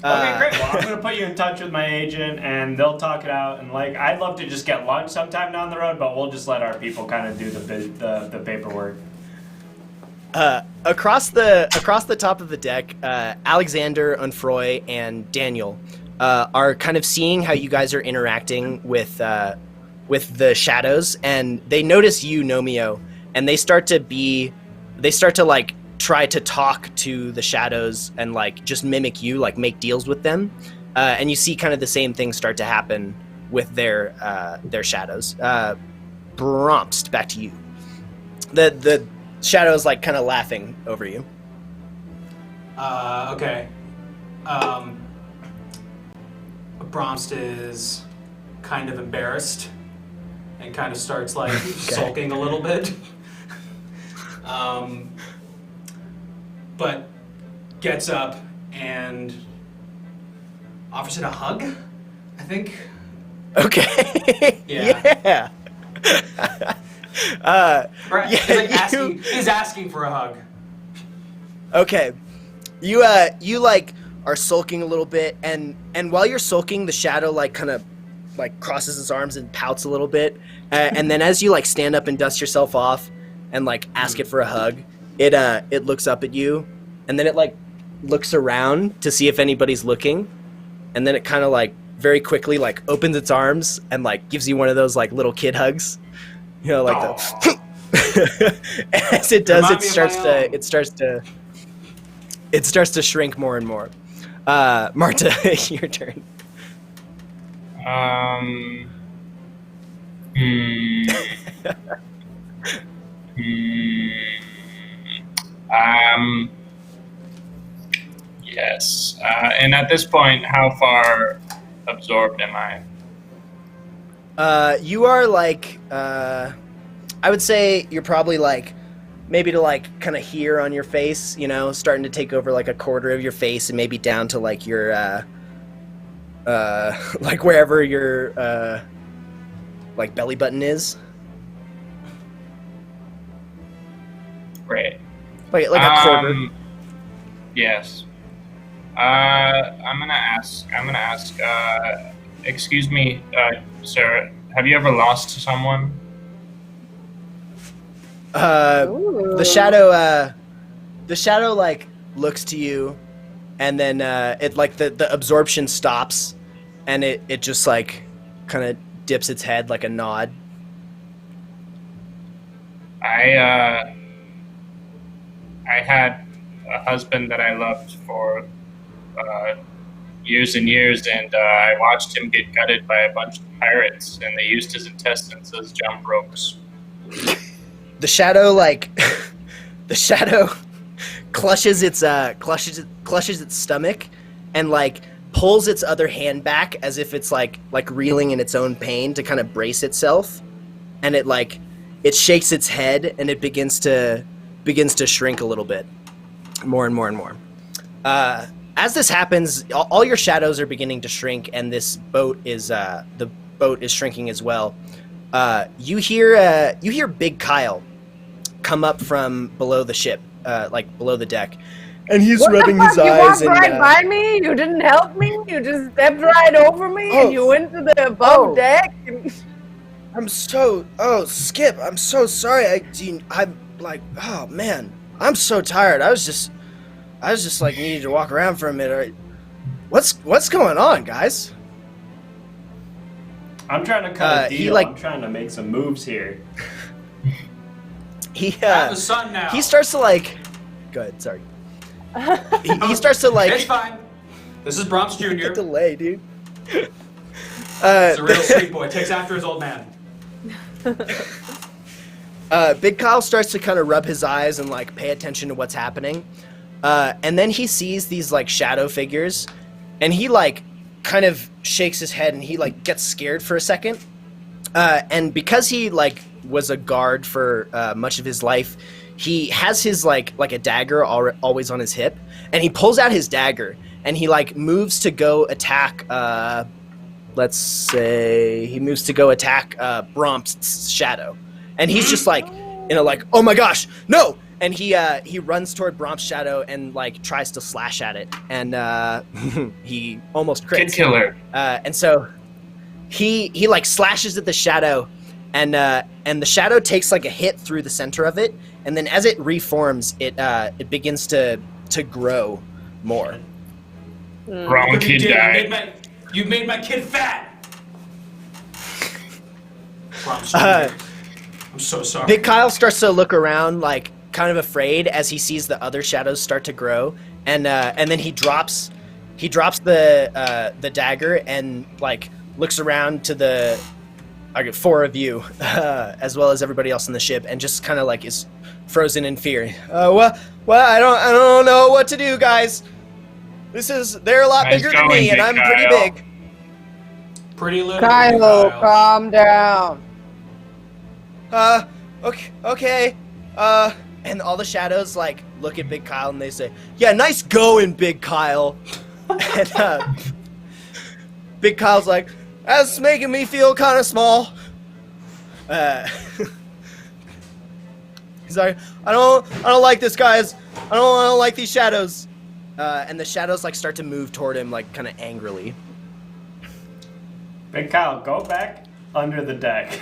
Okay, great. Well, I'm gonna put you in touch with my agent, and they'll talk it out. And like, I'd love to just get lunch sometime down the road, but we'll just let our people kind of do the paperwork. Across the top of the deck, Alexander, Unfroy, and Daniel are kind of seeing how you guys are interacting with the shadows, and they notice you, Nomeo, and they start to like try to talk to the shadows and like just mimic you, like make deals with them, and you see kind of the same thing start to happen with their shadows. Bromst, back to you. The shadows like kind of laughing over you. Okay. Bromst is kind of embarrassed and kind of starts like sulking a little bit. But gets up and offers it a hug, I think. Okay. Yeah. Right. Yeah, He's asking for a hug. Okay. You like are sulking a little bit, and while you're sulking, the shadow like kind of like crosses its arms and pouts a little bit, and then as you like stand up and dust yourself off and like ask it for a hug, it looks up at you, and then it like looks around to see if anybody's looking, and then it kind of like very quickly like opens its arms and like gives you one of those like little kid hugs, you know, like the as it does, it starts to shrink more and more. Marta, your turn. Yes. And at this point, how far absorbed am I? You are like, I would say you're probably like, maybe to like kind of here on your face, you know, starting to take over like a quarter of your face and maybe down to like your, like wherever your, like belly button is. Great. Like a quarter. Yes. I'm gonna ask, excuse me, sir, have you ever lost someone? The shadow like looks to you, and then it like the absorption stops, and it just like kind of dips its head like a nod. I had a husband that I loved for years and years, and I watched him get gutted by a bunch of pirates, and they used his intestines as jump ropes. The shadow like the shadow clutches its stomach and like pulls its other hand back as if it's like reeling in its own pain to kind of brace itself, and it shakes its head and it begins to shrink a little bit, more and more and more. As this happens, all your shadows are beginning to shrink, and this boat is the boat is shrinking as well. You hear Big Kyle come up from below the ship, like below the deck, and he's rubbing his eyes. You walked right by me. You didn't help me. You just stepped right over me, and you went to the above deck. Skip, I'm so sorry. I'm like, oh man, I'm so tired. I was just like needing to walk around for a minute. What's going on, guys? I'm trying to cut a deal. I'm I'm trying to make some moves here. I have a son now. He starts to like. Go ahead. Sorry. He starts to like. It's fine. This is Bromps Jr. Get delay, dude. He's a real sweet boy. Takes after his old man. Big Kyle starts to kind of rub his eyes and like pay attention to what's happening, and then he sees these like shadow figures, and he like kind of shakes his head and he like gets scared for a second, and because he like was a guard for much of his life, he has his like a dagger always on his hip, and he pulls out his dagger and he like moves to go attack. Let's say he moves to go attack Bromp's shadow. And he's just like in a like, oh my gosh, no! And he runs toward Bromp's shadow and like tries to slash at it, and he almost crits. Kid killer. And so he like slashes at the shadow, and the shadow takes like a hit through the center of it, and then as it reforms, it begins to grow more. Wrong kid died. You made my kid fat. I'm so sorry. Big Kyle starts to look around, like kind of afraid as he sees the other shadows start to grow, and then he drops the dagger and like looks around to the four of you, as well as everybody else in the ship, and just kind of like is frozen in fear. Well, I don't know what to do, guys. They're a lot Nice bigger than going, me, and Big I'm pretty Kyle. big. Pretty little. Kyle, calm down. Okay. And all the shadows like look at Big Kyle and they say, "Yeah, nice going, Big Kyle." And Big Kyle's like, "That's making me feel kind of small." He's like, "I don't like this, guys. I don't like these shadows." And the shadows like start to move toward him like kind of angrily. Big Kyle, go back under the deck.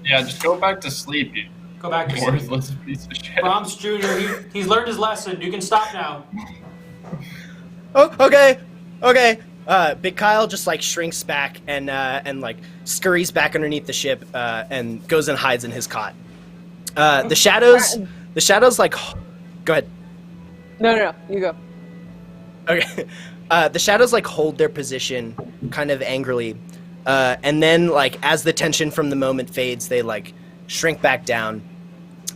Yeah, just go back to sleep, you Go back to sleep. worthless piece of shit. Brahms Jr., he's learned his lesson. You can stop now. Oh, okay. Big Kyle just like shrinks back and like scurries back underneath the ship and goes and hides in his cot. The shadows like, go ahead. No, you go. Okay. The shadows like hold their position kind of angrily, and then like as the tension from the moment fades, they like shrink back down,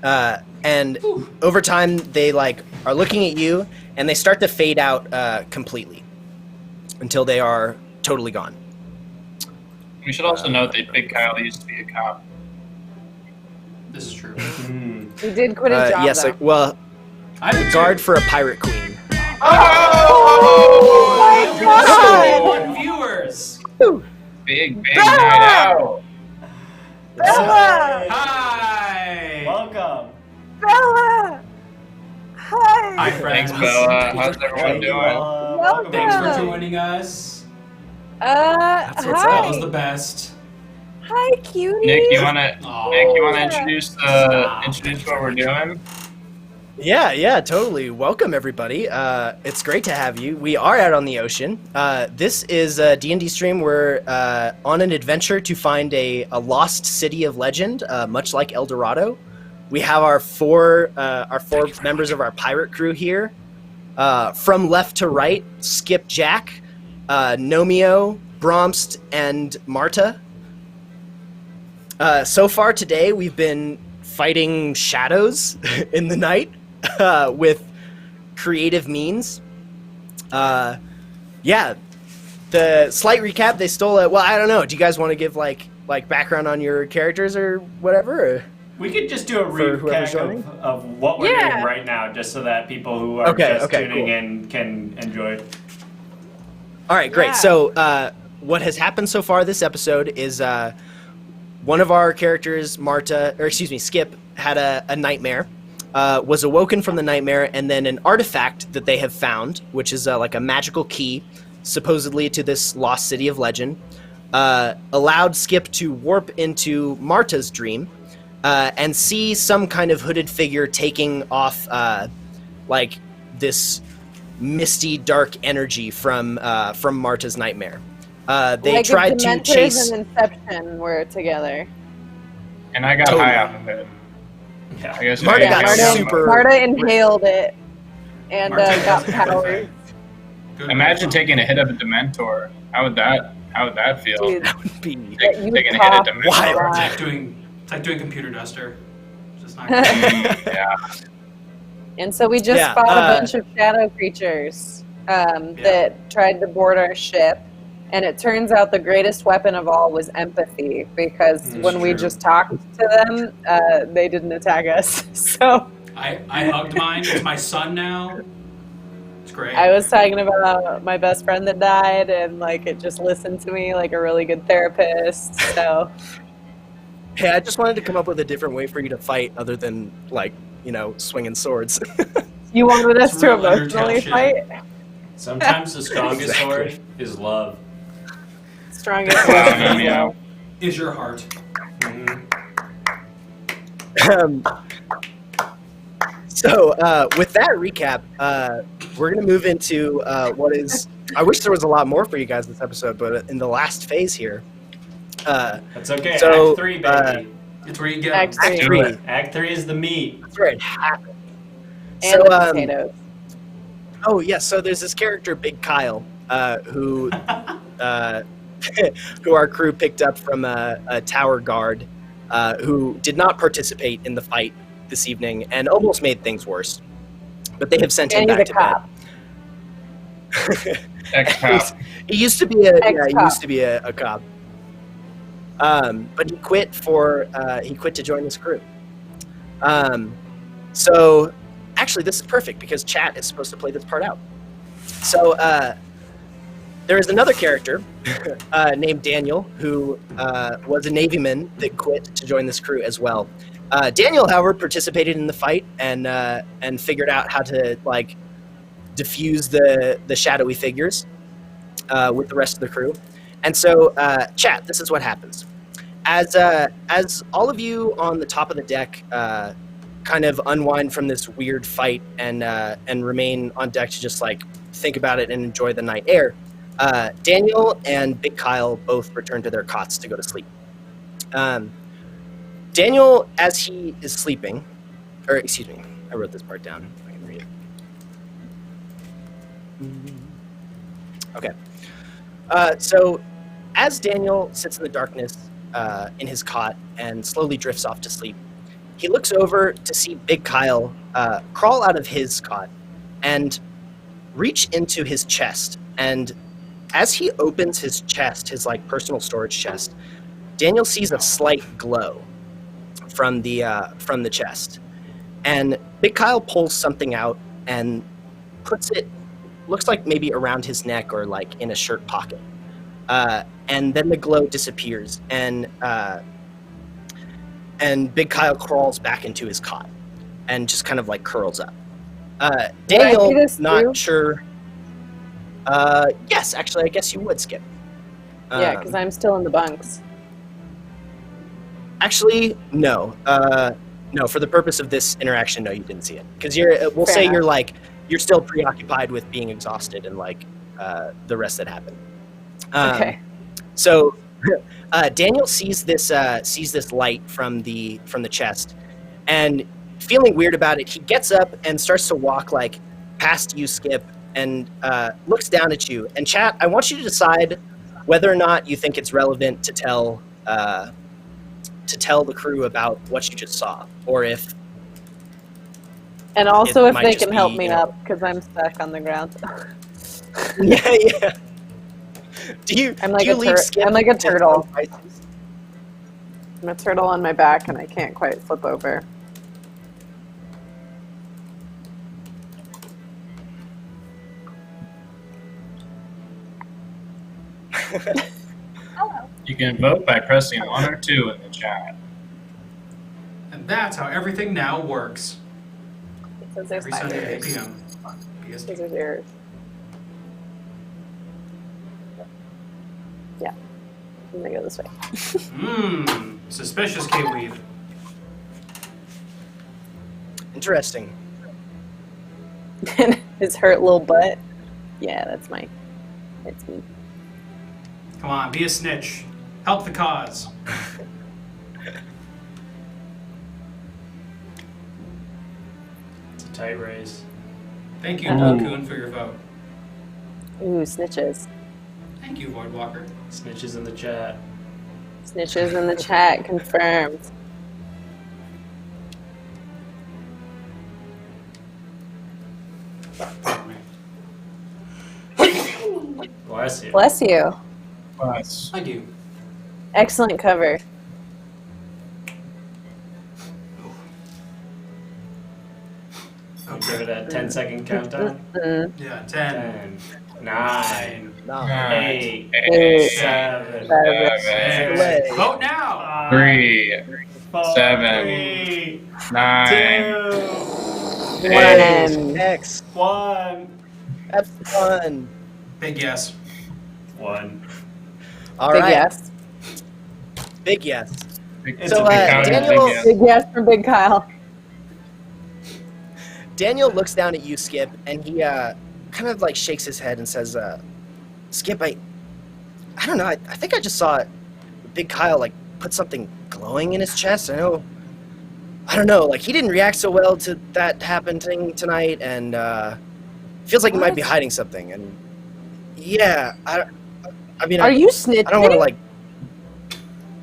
and over time they like are looking at you, and they start to fade out completely until they are totally gone. We should also note that Big Kyle used to be a cop. This is true. He did quit his job. Yes, though. like, well, I did guard too. for a pirate queen. Oh my God! One viewers. Big night out. Bella! Hi. Welcome. Bella! Hi! Hi, friends. Thanks, Bella. How's everyone doing? Welcome. Thanks for Welcome. joining us. what's Hi. That was the best. Hi, cutie. Nick, you wanna Oh. introduce what we're doing? Yeah, totally. Welcome, everybody. It's great to have you. We are out on the ocean. This is a D&D stream. We're on an adventure to find a lost city of legend, much like El Dorado. We have our four members of our pirate crew here. From left to right, Skip, Jack, Nomeo, Bromst, and Marta. So far today, we've been fighting shadows in the night with creative means. Yeah, the slight recap, they stole it. Well, I don't know. Do you guys want to give like background on your characters or whatever? Or? We could just do a For whoever's recap joining? of what we're Yeah. doing right now, just so that people who are Okay, just tuning cool. in can enjoy. All right, great. Yeah. So what has happened so far this episode is one of our characters, Skip, had a nightmare, was awoken from the nightmare, and then an artifact that they have found, which is like a magical key, supposedly to this lost city of legend, allowed Skip to warp into Marta's dream and see some kind of hooded figure taking off like this misty, dark energy from Marta's nightmare. They like tried if to Dementors chase. and Inception were together. And I got Totally. high off of it. Yeah. I guess Marta I got got super- Marta inhaled it and Marta got has powers. everything. Good Imagine one. taking a hit of a Dementor. How would that feel? Dude, Would be that you Taking a hit pop of a Dementor. Wild. It's like doing computer duster. It's just not good. Yeah. And so we just Yeah, fought a bunch of shadow creatures that tried to board our ship. And it turns out the greatest weapon of all was empathy, because It's when we true. just talked to them, they didn't attack us. So I hugged mine. It's my son now. It's great. I was talking about my best friend that died, and like it just listened to me like a really good therapist. So Hey, I just wanted to come up with a different way for you to fight other than, like, swinging swords. You wanted us It's to real emotionally Undertale shit. fight? Sometimes the strongest Exactly. sword is love. Strongest Wow, weapon as Nomeo. well. Is your heart. Mhm. So, with that recap, we're going to move into what is. I wish there was a lot more for you guys this episode, but in the last phase here. That's okay. So, Act 3, baby. It's where you get Act 'em. three. Do Three. it. Act 3 is the meat. That's where it happened. And So, the potatoes. Oh, yeah, so there's this character, Big Kyle, who who our crew picked up from a tower guard who did not participate in the fight this evening and almost made things worse. But they have sent him And he's back a to cop. bed. Ex-cop. He used to be a Ex-cop. cop. But he quit to join this crew. So actually this is perfect because chat is supposed to play this part out. So there is another character named Daniel who was a Navyman that quit to join this crew as well. Daniel, however, participated in the fight and figured out how to diffuse the shadowy figures with the rest of the crew. And so, chat, this is what happens. As all of you on the top of the deck kind of unwind from this weird fight and remain on deck to just think about it and enjoy the night air, Daniel and Big Kyle both return to their cots to go to sleep. Daniel, as he is sleeping, or excuse me, I wrote this part down. I can read it. Okay. So, as Daniel sits in the darkness in his cot and slowly drifts off to sleep, he looks over to see Big Kyle crawl out of his cot and reach into his chest. And as he opens his chest, his personal storage chest, Daniel sees a slight glow from the chest. And Big Kyle pulls something out and puts it, looks like maybe around his neck or in a shirt pocket. And then the glow disappears, and Big Kyle crawls back into his cot and just kind of curls up. Daniel, see this not too? sure. Yes, actually, I guess you would, Skip. Yeah, because I'm still in the bunks. Actually, no. No, for the purpose of this interaction, no, you didn't see it. Because we'll Fair say enough. you're still preoccupied with being exhausted and the rest that happened. Okay. So Daniel sees this light from the chest, and feeling weird about it, he gets up and starts to walk past you, Skip, and looks down at you. And chat, I want you to decide whether or not you think it's relevant to tell the crew about what you just saw, or if And also It if might they just can help be, me you know- up, because I'm stuck on the ground. yeah. Do you I'm like do you a leave Skip I'm like a to turtle. tell Pisces? I'm a turtle on my back and I can't quite flip over. You can vote by pressing 1 or 2 in the chat. And that's how everything now works. It says there's Every 5 Sunday at 8 errors. p.m. on It says PST. there's errors. Yeah. I'm gonna go this way. Suspicious K-Weave. Interesting. His hurt little butt. Yeah, that's me. Come on, be a snitch. Help the cause. It's a tight race. Thank you, Oh. Blue Coon, for your vote. Ooh, snitches. Thank you, Voidwalker. Snitches in the chat. Snitches in the chat, confirmed. Bless you. Bless you. Plus, Thank you. Excellent cover. Oh, Give it a 10-second countdown. Yeah, 10, 10, 9, No. 8, Eight, 7, seven, Delay. Vote now. 3, 4, seven, 3, 9, 2, One. X. 1. F1. Big yes. 1. All Big right. yes. Big yes. It's So, a big count. Daniel- Big yes. Big yes from Big Kyle. Daniel looks down at you, Skip, and he kind of like shakes his head and says, Skip, I don't know, I think I just saw Big Kyle like put something glowing in his chest. I don't know, like he didn't react so well to that happening tonight, and feels like he might be What? hiding something. And yeah, I mean, Are you snitching? I don't want to like.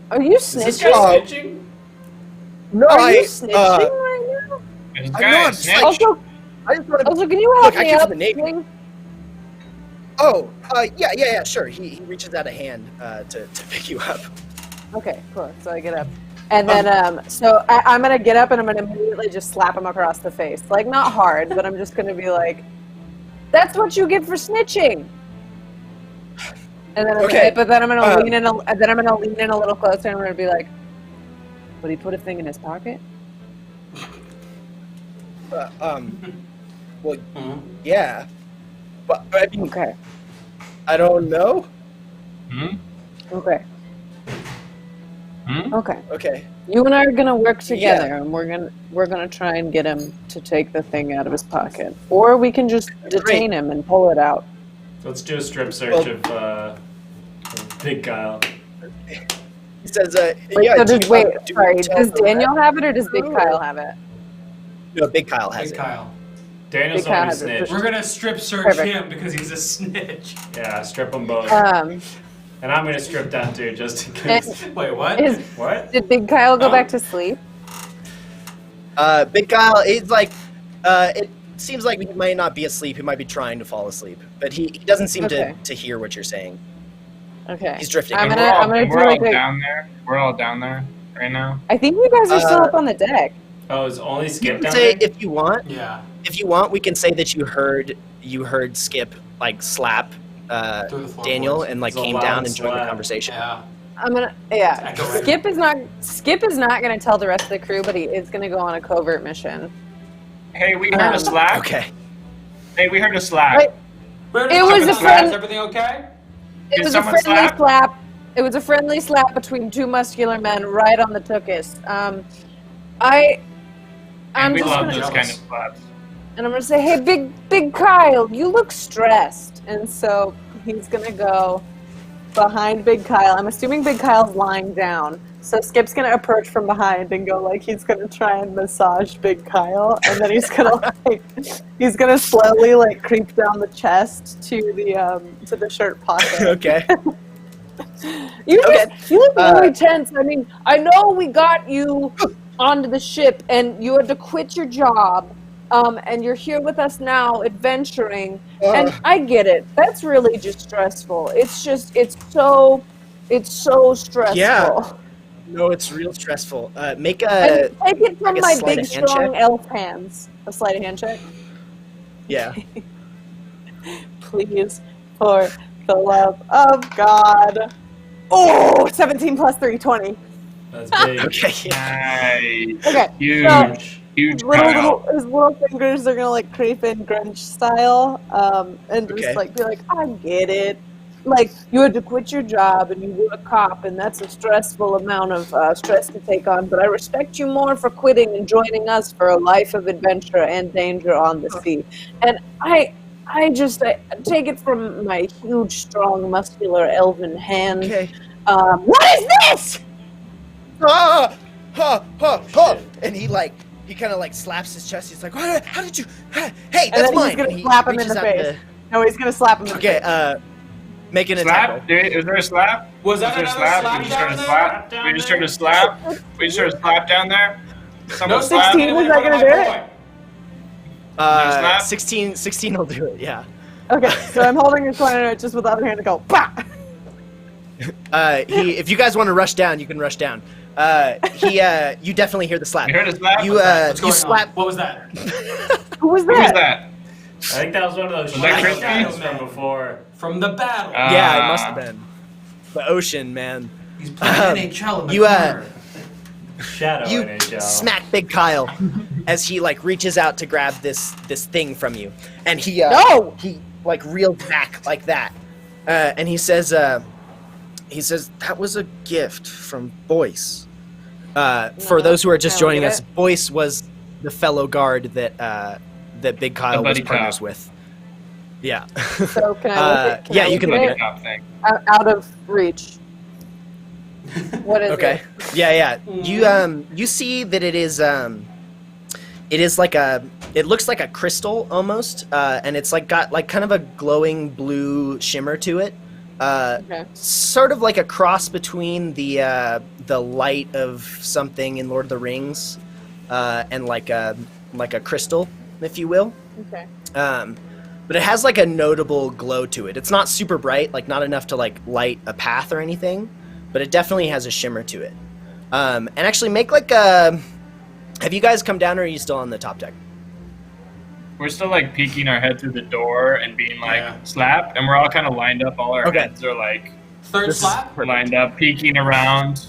Are you Is this snitching? guy snitching? No, Are you snitching right now? This I guy know, I'm is just snitch. like- Also, I just want to. also, can you help Look, I me came up? from the Navy. Thing? Oh, yeah, sure. He reaches out a hand to pick you up. Okay, cool. So I get up. And then, so I'm going to get up and I'm going to immediately just slap him across the face. Like, not hard, but I'm just going to be like, that's what you get for snitching. And then, Okay, but then I'm going to uh, lean in. Then I'm going to lean in a little closer, and I'm going to be like, "Would he put a thing in his pocket?" Well, Mhm. yeah, but I mean, Okay. I don't know. Hmm? Okay. Hmm? Okay. Okay, You and I are gonna work together, and we're gonna try and get him to take the thing out of his pocket, or we can just detain him and pull it out. Let's do a strip search Well- of Big Kyle. he says, Wait, yeah. so do does, you- wait, do you sorry, tell does the Daniel rest? have it or does Big Kyle have it? No, Big Kyle has Big it. Kyle. Daniel's Big Kyle already has it. snitched. We're gonna strip search Perfect. him because he's a snitch. Yeah, strip them both. Um, And I'm gonna strip down too, just in case. Wait, what? What? did Big Kyle go Oh. back to sleep? Big Kyle, it's like, it seems like he might not be asleep. He might be trying to fall asleep, but he doesn't seem Okay. to hear what you're saying. Okay. He's drifting. I'm And gonna we're do all like a, down there. We're all down there right now. I think you guys are still up on the deck. Oh, is only You Skip can down say there? if you want. Yeah. If you want, we can say that you heard Skip like slap Through the floorboards. Daniel and like It's a came loud down and joined the slap. conversation. Yeah. Yeah. Echo right. Skip is not gonna tell the rest of the crew, but he is gonna go on a covert mission. Hey, we heard a slap. Okay. Hey, we heard a slap. Wait. It was a friend- Is everything okay? It Did was a someone friendly slap? slap. It was a friendly slap between two muscular men right on the tuchus. And I'm we just love gonna, those kind of slaps. and I'm gonna say, hey, big Kyle, you look stressed. And so he's gonna go behind Big Kyle. I'm assuming Big Kyle's lying down. So Skip's gonna approach from behind and go like he's gonna try and massage Big Kyle, and then he's gonna he's gonna slowly like creep down the chest to the shirt pocket. Okay. You Okay. you look really tense. I mean, I know we got you onto the ship and you had to quit your job, and you're here with us now adventuring, and I get it. That's really just stressful. It's so stressful. Yeah. No, it's real stressful. Make And a take it from like a my sleight big, of hand strong check? elf hands. A sleight of hand check, yeah. please, for the love of God. Oh, 17 plus 3, 20. That's big. Okay. Nice. Okay, Huge. Huge his little, Kyle. his little fingers are gonna like creep in Grinch style, and just Okay. like be like, I get it. Like you had to quit your job and you were a cop, and that's a stressful amount of stress to take on. But I respect you more for quitting and joining us for a life of adventure and danger on the sea. And I take it from my huge, strong, muscular elven hand. Okay. What is this? And he kind of like slaps his chest. He's like, "What? How did you? Hey, that's then he's mine." gonna And he slap him in reaches the out face. No, he's gonna slap him in the Okay. face. Make an attack roll. Slap? Is there a slap? Was that Is there a another slap? We just heard a slap slap. down We just there? heard a slap. We just heard a slap down there. Someone No slap. 16 was that gonna do it? slap? 16 will do it. Yeah. Okay, so I'm holding his corner just with the other hand to go, bah! If you guys want to rush down, you can rush down. You definitely hear the slap. You heard a slap? You What's you going slap. on? What was that? Who was Who was that? that? I think that was one of those Was that shadow Crispy? guys from before. From the battle. Yeah, it must have been. The ocean, man. He's playing NHL in the you, corner. Shadow You NHL. smack Big Kyle as he like reaches out to grab this thing from you, and he No! he like reels back like that, and he says that was a gift from Boyce. For those who are just I don't joining get us, it. Boyce was the fellow guard that Big Kyle was buddy partners cop. with. Yeah. So can I look at? yeah, you can look at at it. Top thing. Out of reach. What is Okay. it? Yeah. You see that it is like it looks like a crystal almost, and it's like got like kind of a glowing blue shimmer to it. Okay. Sort of like a cross between the light of something in Lord of the Rings, and like a crystal, if you will. Okay. But it has like a notable glow to it. It's not super bright, like not enough to like light a path or anything, but it definitely has a shimmer to it. And actually make like a... Have you guys come down or are you still on the top deck? We're still like peeking our head through the door and being like Yeah. slap, and we're all kind of lined up. All our Okay. heads are like Third This is slap? perfect. lined up, peeking around.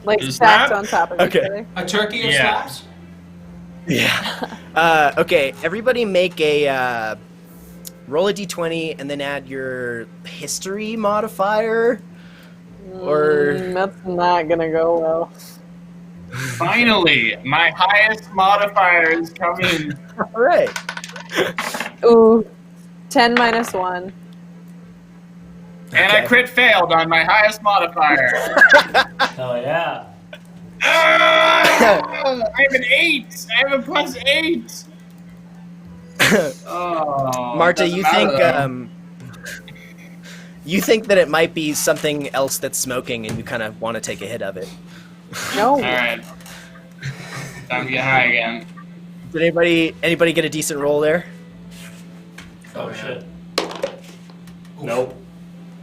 Like Is stacked that- on top of Okay. each other. A turkey of Yeah. slaps? Yeah. Okay, everybody make a... roll a d20 and then add your history modifier. Or... That's not gonna go well. Finally, my highest modifier is coming. All right. Ooh, 10 minus 1. And I crit failed on my highest modifier. Oh yeah. I have an 8. I have a plus 8. Oh, Marta, doesn't you matter, think though. you think that it might be something else that's smoking, and you kind of want to take a hit of it. No. All right. Time to get high again. Did anybody get a decent roll there? Oh shit. Nope.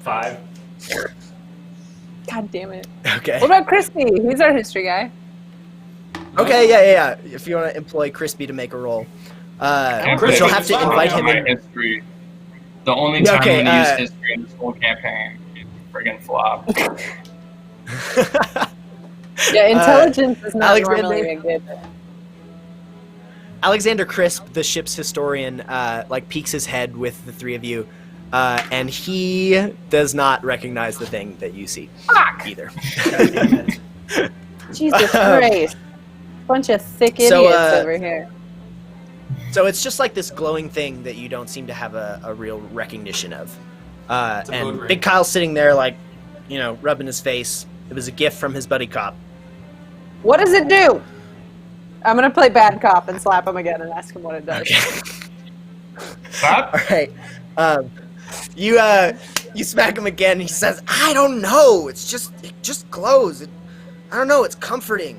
5. God damn it. Okay. What about Crispy? He's our history guy. Okay. Yeah. If you want to employ Crispy to make a roll, And but you'll Chris have to is invite on him my in. history. The only Yeah, time okay, I'm gonna use history in this whole campaign. Friggin' flop. Yeah, intelligence is not Alexander? normally a good. Alexander Crisp, the ship's historian, like peeks his head with the three of you, and he does not recognize the thing that you see either. Jesus Christ. Bunch of thick idiots So, over here. So it's just like this glowing thing that you don't seem to have a real recognition of. a mood And ring. Big Kyle's sitting there like, rubbing his face. It was a gift from his buddy cop. What does it do? I'm gonna play bad cop and slap him again and ask him what it does. Okay. Flop? All right. You smack him again. He says, "I don't know. It just glows. I don't know. It's comforting."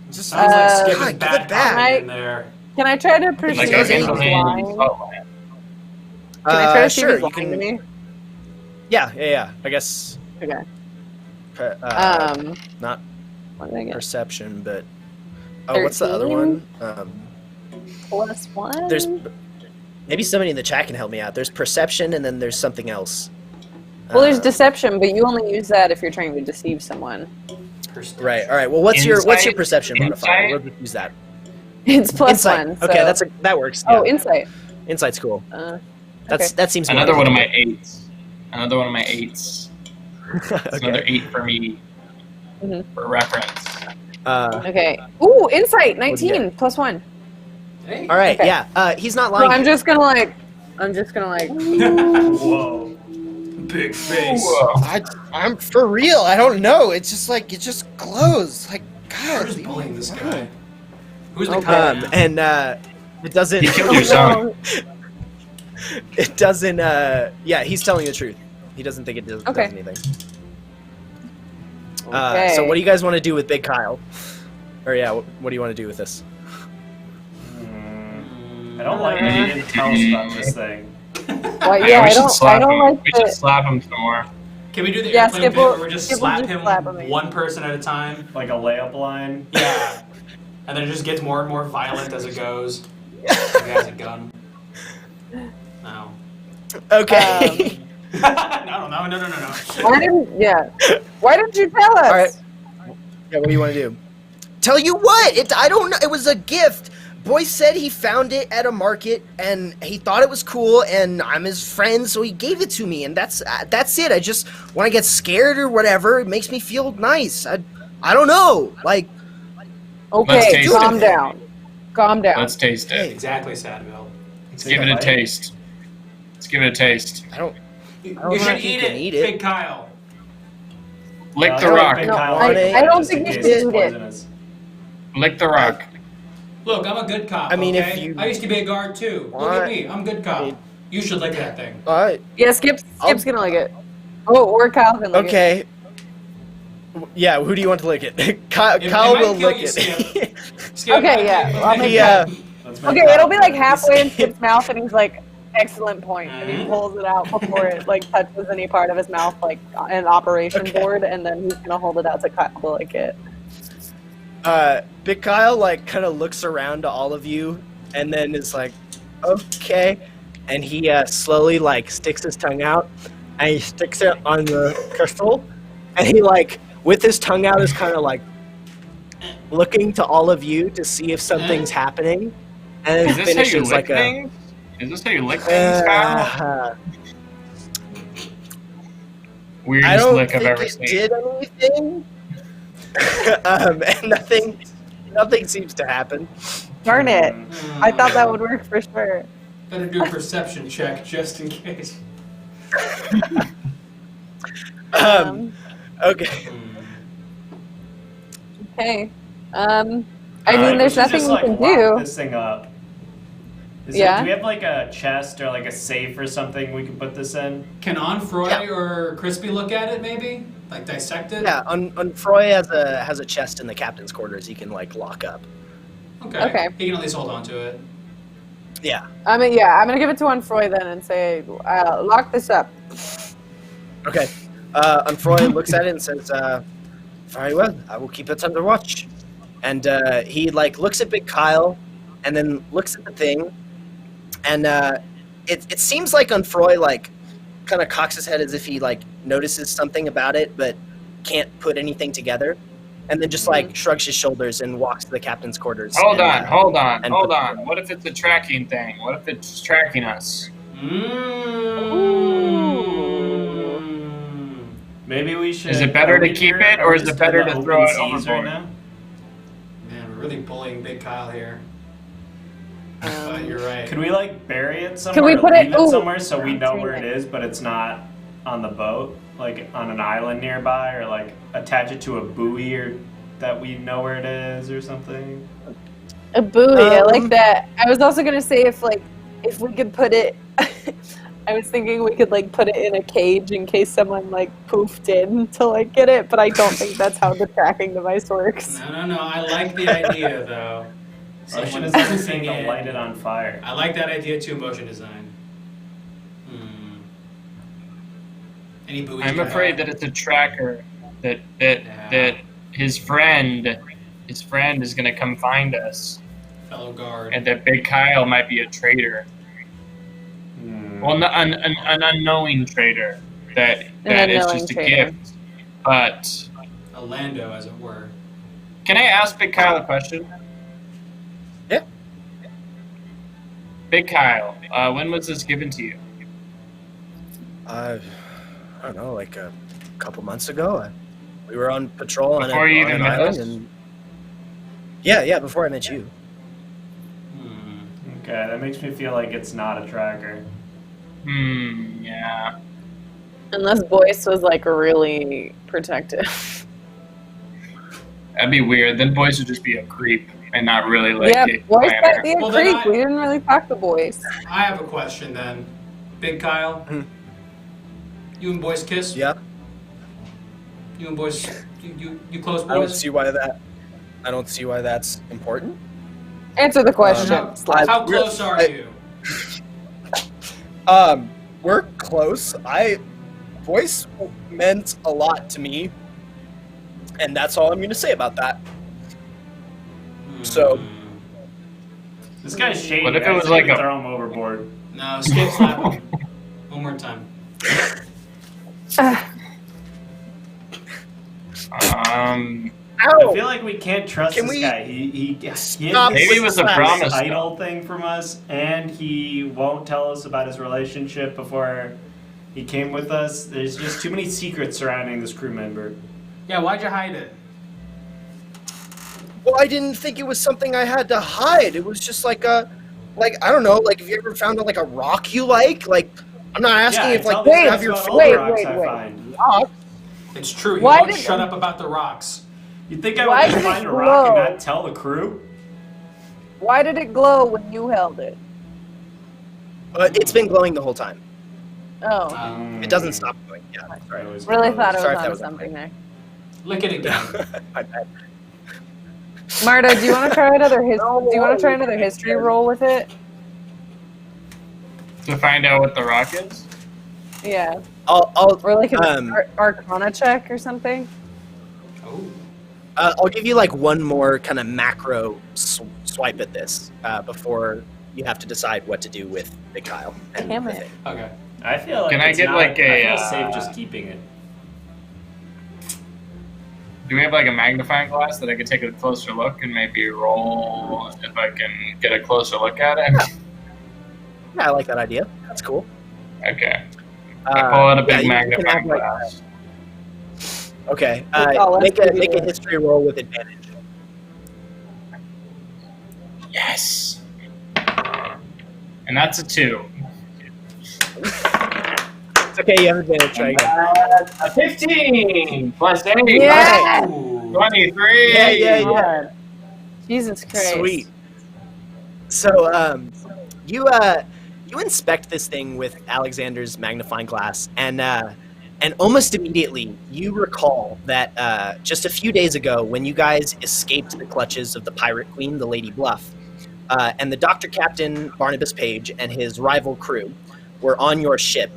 It just sounds like God, skipping give it bad back. copy in there. Can I try to Like perceive a if he's Indolene lying? salt lamp. Can I try to see sure, if he's you lying to can. me? Yeah. I guess Okay. not What did I get? perception, but what's the other 13? one? Plus 1? There's maybe somebody in the chat can help me out. There's perception, and then there's something else. Well, there's Uh, deception, but you only use that if you're trying to deceive someone. Right. All right. Well, what's your Insight? perception modifier? Insight? We'll just use that. It's plus Insight. 1. So. Okay, that works. Oh, Yeah. insight. Insight's cool. Okay. That seems more Another one of like my 8s. Another one of my 8s. It's another 8 for me. Mhm. For reference. Okay. Ooh, insight. What'd you 19 plus 1. Hey. All right. Okay. Yeah. He's not So lying. I'm just gonna like. Whoa. Big face. Whoa. I'm for real. I don't know. It's just like it just glows. Like God. Who's bullying this I guy? don't- Who's the Okay. cop? And it doesn't. He killed your son. It doesn't. Yeah, he's telling the truth. He doesn't think it does Okay. anything. Okay. So what do you guys want to do with Big Kyle? Or yeah, what do you want to do with this? I don't like that he didn't tell us about this thing. Well, yeah, we I should don't. slap I don't him. like We should the. slap him some more. Can we do the Yeah, airplane Skip bit will- where we just Skip will slap just him slap him. one person at a time? Like a layup line. Yeah. And then it just gets more and more violent as it goes. He has a gun. No. Okay. No. Why didn't you tell us? All right. Yeah, what do you want to do? Tell you what? I don't know. It was a gift. Boy said he found it at a market and he thought it was cool, and I'm his friend, so he gave it to me, and that's it. I just when I get scared or whatever, it makes me feel nice. I don't know. Like, Let's Okay, taste calm it. down. Calm down. Let's taste it. Exactly, Sadville. Let's give it a taste. Let's give it a taste. I don't You know should if you eat can it, eat it. Big Kyle. Lick the rock. No, I don't think you should eat it. Poisonous. Lick the rock. Look, I'm a good cop. I mean, if okay? you I used to be a guard too. Look want- at me. I'm a good cop. You should lick that thing. All right. Yeah, Skip's gonna lick it. Oh, or Kyle can lick it. Okay. Yeah, who do you want to lick it? Kyle It will might kill lick you, it. Skip, Okay, I- yeah, I- well, I'll make Yeah. Let's make Okay, that it'll be like one. halfway in Skip's mouth, and he's like, "Excellent point," and he Mhm. pulls it out before it like touches any part of his mouth, like an operation Okay. board, and then he's gonna hold it out to Kyle to lick it. Big Kyle like kind of looks around to all of you and then is like, okay, and he slowly like sticks his tongue out and he sticks it on the crystal, and he like with his tongue out is kind of like looking to all of you to see if something's happening, and then Is this how you finishes lick like things? Is this how you lick things, Kyle? I Weirdest don't lick I've think ever it seen. did anything. And nothing seems to happen. Darn it! Hmm. I thought that would work for sure. Better do a perception check just in case. Okay. Okay. I Alright, mean, there's We should nothing just, we like, can lock do. this thing up. Yeah. Do we have like a chest or like a safe or something we can put this in? Can Onfroy Yeah. or Crispy look at it, maybe? Like dissect it? Yeah, Froy has a chest in the captain's quarters he can like lock up. Okay. He can at least hold on to it. Yeah. I mean, yeah, I'm gonna give it to Unfroy then and say, lock this up. Okay. Froy looks at it and says, "Very well, I will keep it under watch." And he like looks at Big Kyle, and then looks at the thing, and it seems like Unfroy like kind of cocks his head as if he like notices something about it, but can't put anything together, and then just like shrugs his shoulders and walks to the captain's quarters. Hold and, on, hold on, and hold put- on. What if it's a tracking thing? What if it's tracking us? Maybe we should. Is it better are to we keep here? it, Are or we is it just better in the to open throw it seas overboard? right now? Man, we're really bullying Big Kyle here. But you're right. Could we like bury it somewhere? we or put it- leave ooh, somewhere so we know where it dreaming. is, but it's not on the boat, like on an island nearby, or like attach it to a buoy or that we know where it is or something? A buoy, I like Um, that. I was also gonna say if we could put it. I was thinking we could like put it in a cage in case someone like poofed in to like get it, but I don't think that's how the tracking device works. No. I like the idea though. Someone Motion is everything sensing to in. light it on fire. I like that idea too, motion design. Any buoys? I'm Kyle? afraid that it's a tracker. That Yeah. his friend is gonna come find us, Fellow guard. and that Big Kyle might be a traitor. Well, an unknowing traitor that is unknowing just a traitor. gift. But A Lando, as it were. can I ask Big Kyle a question? Yeah. Big Kyle, when was this given to you? I don't know, like a couple months ago. We were on patrol on, Before you on even an met island, us? and yeah, before I met you. Okay, that makes me feel like it's not a tracker. Yeah. Unless Boyce was like really protective. That'd be weird. Then Boyce would just be a creep and not really like Yeah, a Boyce planner. might be a Well, then creep. I- We didn't really talk to Boyce. I have a question then. Big Kyle? Hmm. You and boys kiss? Yeah, You and boys, you close I don't boys? see why that's important. Answer the question. How, Slash. how close are I- you? We're close. Voice meant a lot to me, and that's all I'm going to say about that. So- This guy's shady. What if it I was say like we a- throw him overboard? No, escape slap him. One more time. I Ow! feel like we can't trust Can this we guy. He stop hid Maybe this it was a slaps? promise. idol thing from us, and he won't tell us about his relationship before he came with us. There's just too many secrets surrounding this crew member. Yeah, why'd you hide it? Well, I didn't think it was something I had to hide. It was just like I don't know, like if you ever found like a rock you like, I'm not asking Yeah, if I like tell you these have guys your about all the Wait, rocks wait, I wait. find. rock. It's true. He Why won't did- shut up about the rocks. You think I Why would did just it find a rock and glow? not tell the crew? Why did it glow when you held it? It's been glowing the whole time. Oh, It doesn't stop glowing. Yeah, sorry. really thought it was Sorry if that onto was something there. Lick it again. My bad. Marta, do you want to try another history roll with it? To find out what the rock is? Yeah, I'll or like an Um, Arcana check or something. Oh. I'll give you like one more kind of macro swipe at this before you have to decide what to do with Big Kyle. And Damn the it. thing. Okay. I feel like Can I it's get not, like a, I feel safe just keeping it. Do we have like a magnifying glass that I could take a closer look and maybe roll if I can get a closer look at it? Yeah, I like that idea. That's cool. Okay. I pull out a big yeah, you can magnifying have, like, glass. Okay. Oh, Make let's a do it. history roll with advantage. Yes. And that's a 2. It's okay. You have advantage. Try again. A 15 plus 8. Yeah. Ooh. 23. Yeah. God. Jesus Christ. Sweet. So, you inspect this thing with Alexander's magnifying glass, and almost immediately you recall that just a few days ago, when you guys escaped the clutches of the Pirate Queen, the Lady Bluff, and the Doctor Captain Barnabas Page and his rival crew were on your ship,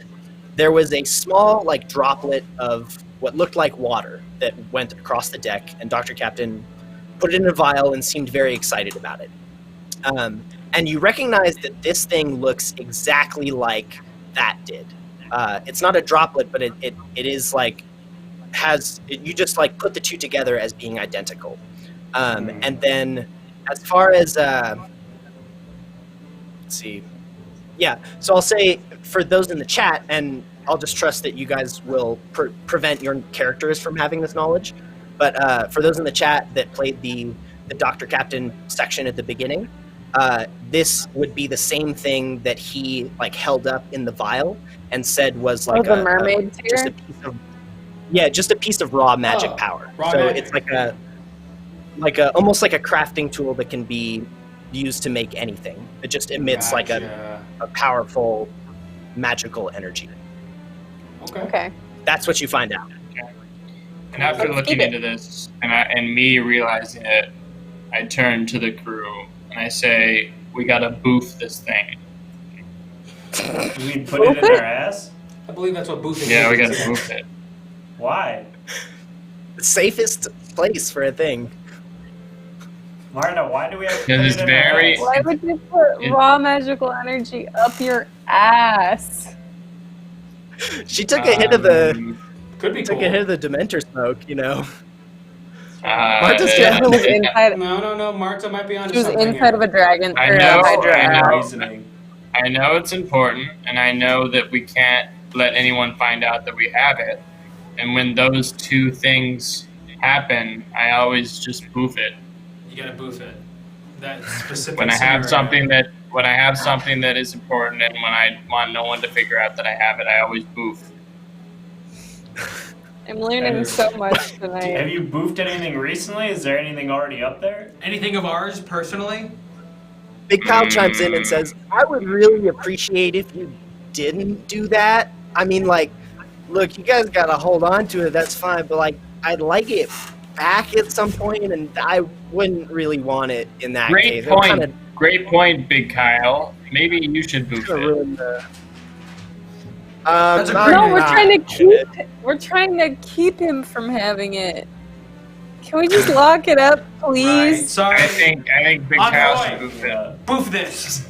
there was a small droplet of what looked like water that went across the deck, and Dr. Captain put it in a vial and seemed very excited about it. And you recognize that this thing looks exactly like that did. It's not a droplet, but it is you just put the two together as being identical. And then as far as let's see. Yeah, so I'll say for those in the chat, and I'll just trust that you guys will prevent your characters from having this knowledge. But for those in the chat that played the Dr. Captain section at the beginning, this would be the same thing that he held up in the vial and said was the mermaid tear? just a piece of raw magic power. Raw So magic. it's almost like a crafting tool that can be used to make anything. It just emits Gotcha. a powerful magical energy. Okay. Okay. That's what you find out. And after Let's looking keep it. into this and me realizing it, I turn to the crew and I say, "We gotta boof this thing." You mean put it in our ass? I believe that's what boofing Yeah, we is. gotta boof it. Why? The safest place for a thing. Marta, why do we have to put Because it it's in very- our ass? Why would you put It- raw magical energy up your ass? She took a hit of the Could be cool. took a hit of the Dementor smoke, you know. Uh, Marta's it- It was inside. No. Marta might be onto She was something inside of here. a dragon. I or a know, hydra. I know. Reasoning. I know it's important, and I know that we can't let anyone find out that we have it. And when those two things happen, I always just boof it. You gotta boof it. That specific When I have scenario. something that is important, and when I want no one to figure out that I have it, I always boof. I'm learning so much tonight. Have you boofed anything recently? Is there anything already up there? Anything of ours personally? Big Kyle chimes in and says, "I would really appreciate if you didn't do that. I mean, look, you guys gotta hold on to it. That's fine, but I'd like it back at some point, and I wouldn't really want it in that Great case. It'll point. kinda Great point, Big Kyle. Maybe you should boof it. ruin the. That's a not- great No, we're not trying to good. keep. We're trying to keep him from having it. Can we just lock it up, Right. please? Sorry. I think Big On Kyle point. should move it. Boof this.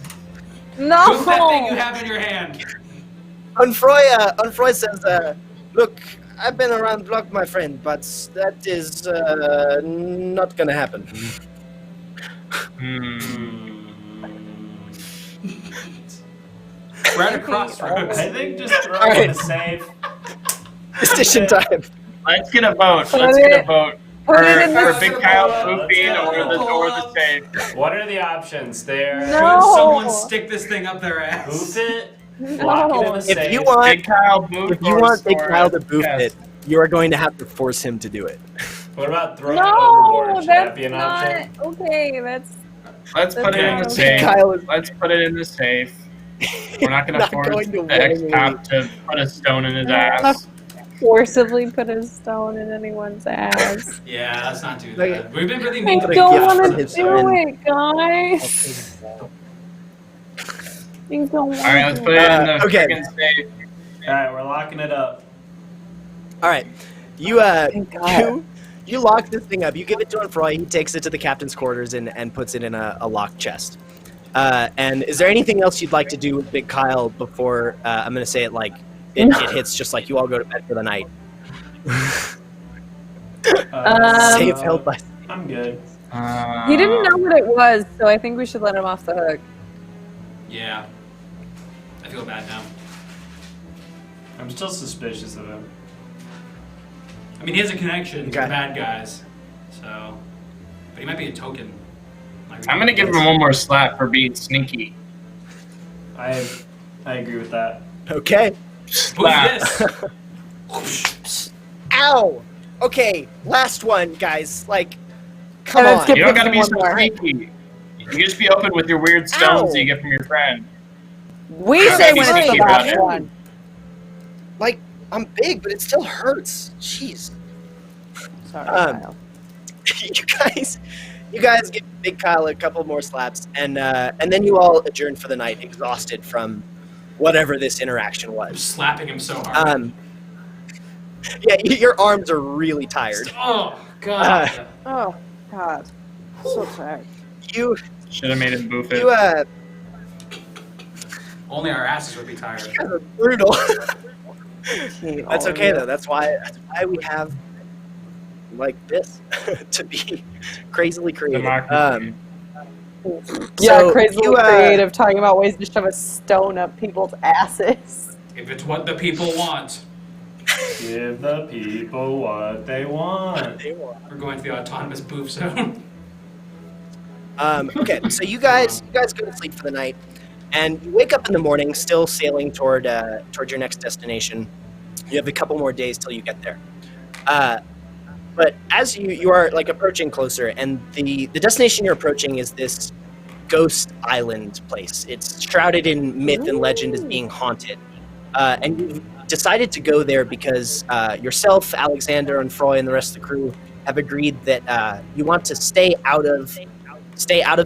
No. Boof that thing you have in your hand. Unfroy says, look, I've been around the block, my friend, but that is not gonna happen. We're at a crossroads. I think just throw All in right. a safe. Decision time. Let's get a vote. Put Let's get a it- vote. Put it in For the Big Kyle Let's pooping go. or the safe. What are the options there? No. Should someone stick this thing up their ass? Boof it. Lock it in the safe. If you want, Big Kyle boof if you or want Big store Kyle it. to boof Yes. it, you are going to have to force him to do it. What about throwing it No, overboard? Should that that's be an not option? okay. That's Let's put it in the Okay. safe. Kyle is Let's put it in the safe. We're not gonna Not force going to the ex willingly. cop to put a stone in his No. ass. forcibly put a stone in anyone's ass. Yeah, let's not do Like- that. We've been really I mean to Put a don't gift want from to his do friend. it, guys. I don't All right, let's put it in the Okay. freaking safe. Alright, we're locking it up. All right, you Thank God. you lock this thing up. You give it to Unfroy. He takes it to the captain's quarters and puts it in a locked chest. And is there anything else you'd like to do with Big Kyle before I'm going to say it like it hits, just like you all go to bed for the night? Save held by. I'm good. He didn't know what it was, so I think we should let him off the hook. Yeah. I feel bad now. I'm still suspicious of him. I mean, he has a connection to Okay. the bad guys, so. But he might be a token. Like, I'm gonna give him one more slap for being sneaky. I agree with that. Okay. Move Slap. this! Ow. Okay, last one, guys. Like, come let's on. get- You don't gotta be One so more. sneaky. You can just be open with your weird stones Ow. that you get from your friend. We Okay, say when it's the sneaky last about it. one. Like, I'm big, but it still hurts. Jeez. Sorry, Um, Kyle. you guys give Big Kyle a couple more slaps, and then you all adjourn for the night, exhausted from whatever this interaction I'm was. slapping him so hard. Yeah, your arms are really tired. Oh, God. Oh, God. So tired. You Should have made him boof it. you Only our asses would be tired. guys are brutal. Hate That's all of okay you. though. That's why we have like this to be crazily creative. Democracy. Yeah, So, crazy you, creative, talking about ways to shove a stone up people's asses. If it's what the people want, Give the people what they want. we're going to the autonomous boof zone. Okay, so you guys go to sleep for the night, and you wake up in the morning, still sailing toward your next destination. You have a couple more days till you get there. But as you are like approaching closer, and the destination you're approaching is this ghost island place. It's shrouded in myth and legend as being haunted, and you've decided to go there because yourself, Alexander, and Froy, and the rest of the crew have agreed that you want to stay out of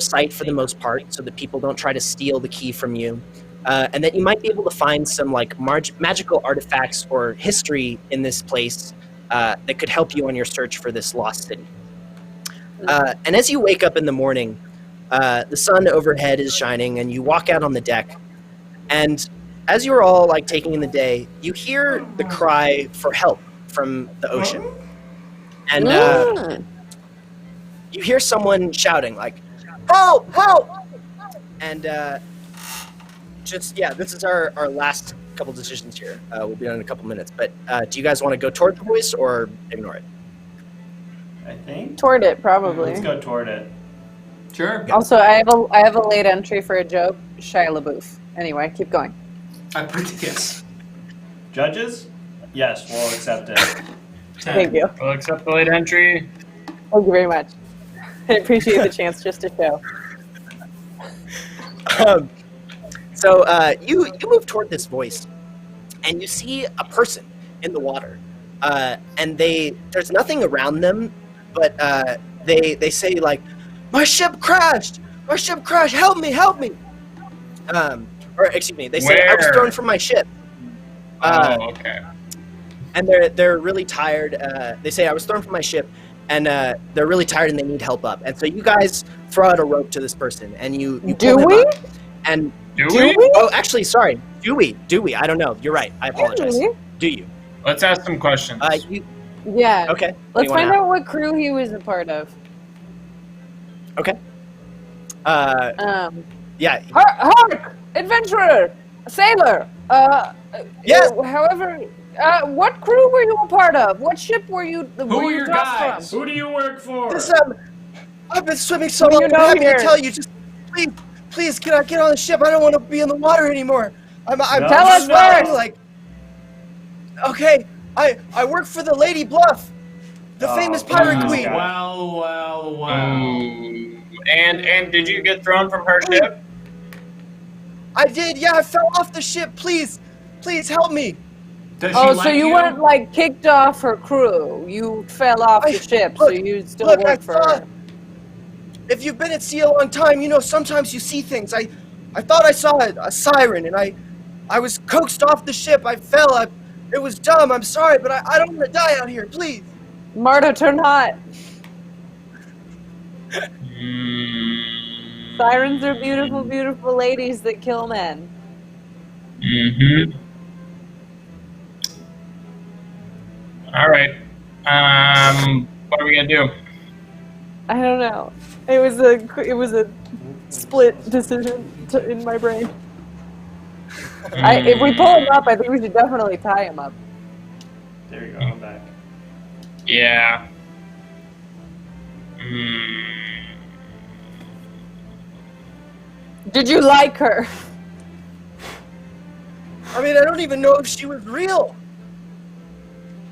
sight for the most part, so that people don't try to steal the key from you, and that you might be able to find some like magical artifacts or history in this place that could help you on your search for this lost city. And as you wake up in the morning, the sun overhead is shining, and you walk out on the deck, and as you're all like taking in the day, you hear the cry for help from the ocean, and you hear someone shouting like, "Help! Help!" And this is our last couple decisions here. We'll be done in a couple minutes, but do you guys want to go toward the voice or ignore it? I think. Toward it, probably. Let's go toward it. Sure. Also, I have a late entry for a joke. Shia LaBeouf. Anyway, keep going. Yes. Judges? Yes, we'll accept it. Thank you. We'll accept the late entry. Thank you very much. I appreciate the chance just to show. So you move toward this voice, and you see a person in the water, and there's nothing around them, but they say like, "My ship crashed! My ship crashed! Help me! Help me!" Or excuse me, they say, "I was Where? thrown from my ship." Oh, okay. And they're really tired. They say, "I was thrown from my ship, and they're really tired and they need help up. And so you guys throw out a rope to this person, and you Do pull him we? up. And Do Do we? we? oh, actually, sorry. Do we? I don't know. You're right. I apologize. Do Do you? Let's ask some questions. You Yeah. okay? What do Let's you wanna find out what crew he was a part of. ask? Okay. Yeah. Hark! Adventurer! Sailor! Yes. However, what crew were you a part of? What ship were you? Who are you your dropped guys? from? Who do you work for? This, I've been swimming so What do long. you I'm know happy here? to tell you. Just please, get on the ship. I don't want to be in the water anymore. I'm No, Tell us sweating, first. like. Okay, I work for the Lady Bluff, the Oh, famous pirate wow. queen. Well. Ooh. And did you get thrown from her ship? I did. Yeah, I fell off the ship. Please help me. Does she Oh, like so you weren't like kicked off her crew. You fell off the ship, so you still look, I work for saw- her. If you've been at sea a long time, you know sometimes you see things. I thought I saw a siren, and I was coaxed off the ship. I fell. It was dumb. I'm sorry, but I don't want to die out here. Please. Marta, turn hot. Sirens are beautiful, beautiful ladies that kill men. Mm-hmm. All right. What are we gonna do? I don't know. It was a split decision in my brain. If we pull him up, I think we should definitely tie him up. There you go. I'm back. Yeah. Did you like her? I mean, I don't even know if she was real.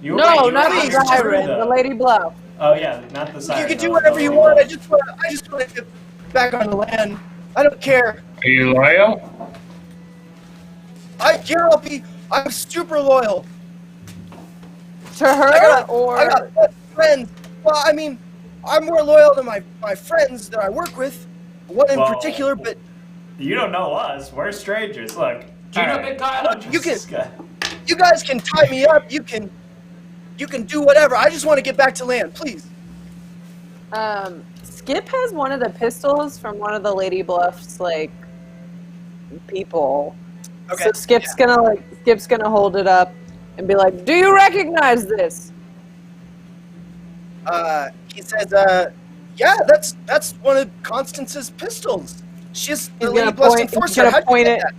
You No, were not please, the true, siren, though. the Lady Bluff. Oh yeah, not the siren. You can do no, whatever the you Lady want. I Bluff. just want to get back on the land. I don't care. Are you loyal? I'm super loyal. To her, I or got best friends. Well, I mean, I'm more loyal to my friends that I work with. One in Well, particular, but You don't know us. We're strangers. Look. Do you know Alright. Big Kyle? I don't trust You can- this guy. you guys can tie me up. You can do whatever. I just want to get back to land, please. Skip has one of the pistols from one of the Lady Bluff's like people. Okay. So Skip's gonna hold it up and be like, "Do you recognize this?" He says, yeah, that's one of Constance's pistols. She's the He's Lady gonna Bluff's point. He's enforcer. gonna How'd you point get it. that?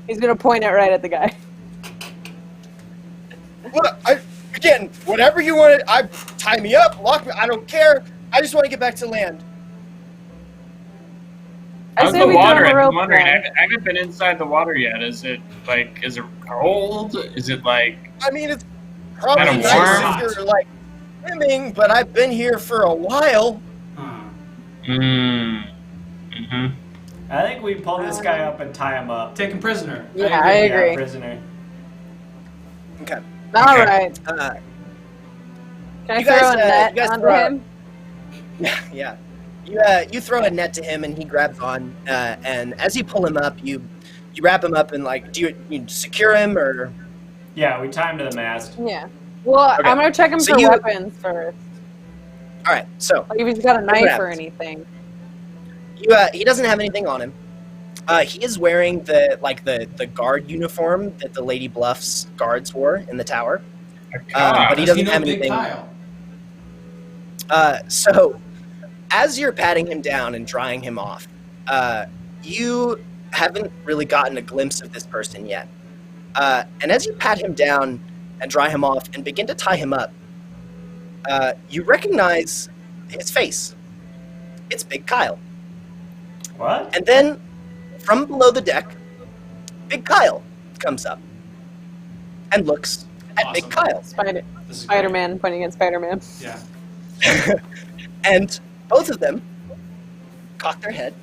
He's gonna point it right at the guy. Look, again, whatever you want. Tie me up, lock me. I don't care. I just want to get back to land. I How's say the we do water? him a I'm rope wondering. swing. I haven't been inside the water yet. Is it cold? Is it like? I mean, it's probably Kinda nice warm. if you're like swimming, but I've been here for a while. Mm-hmm. I think we pull this guy up and tie him up. Take him prisoner. Yeah, I agree. Yeah, prisoner. Okay. All Okay. right. Uh, Can I you guys, throw a net you guys onto throw- him? yeah. You throw a net to him and he grabs on. And as you pull him up, you wrap him up and like, do you secure him or? Yeah, we tie him to the mast. Yeah. Well, Okay. I'm gonna check him So for you- weapons first. All right. So Like if he's got a knife or happens? anything. he doesn't have anything on him. He is wearing the guard uniform that the Lady Bluff's guards wore in the tower. But he Does doesn't know have Big anything. Kyle? So, as you're patting him down and drying him off, you haven't really gotten a glimpse of this person yet. And as you pat him down and dry him off and begin to tie him up, you recognize his face. It's Big Kyle. What? And then, from below the deck, Big Kyle comes up and looks at Big Awesome. Kyle. This is great. Spider-Man pointing at Spider-Man. Yeah. And both of them cock their head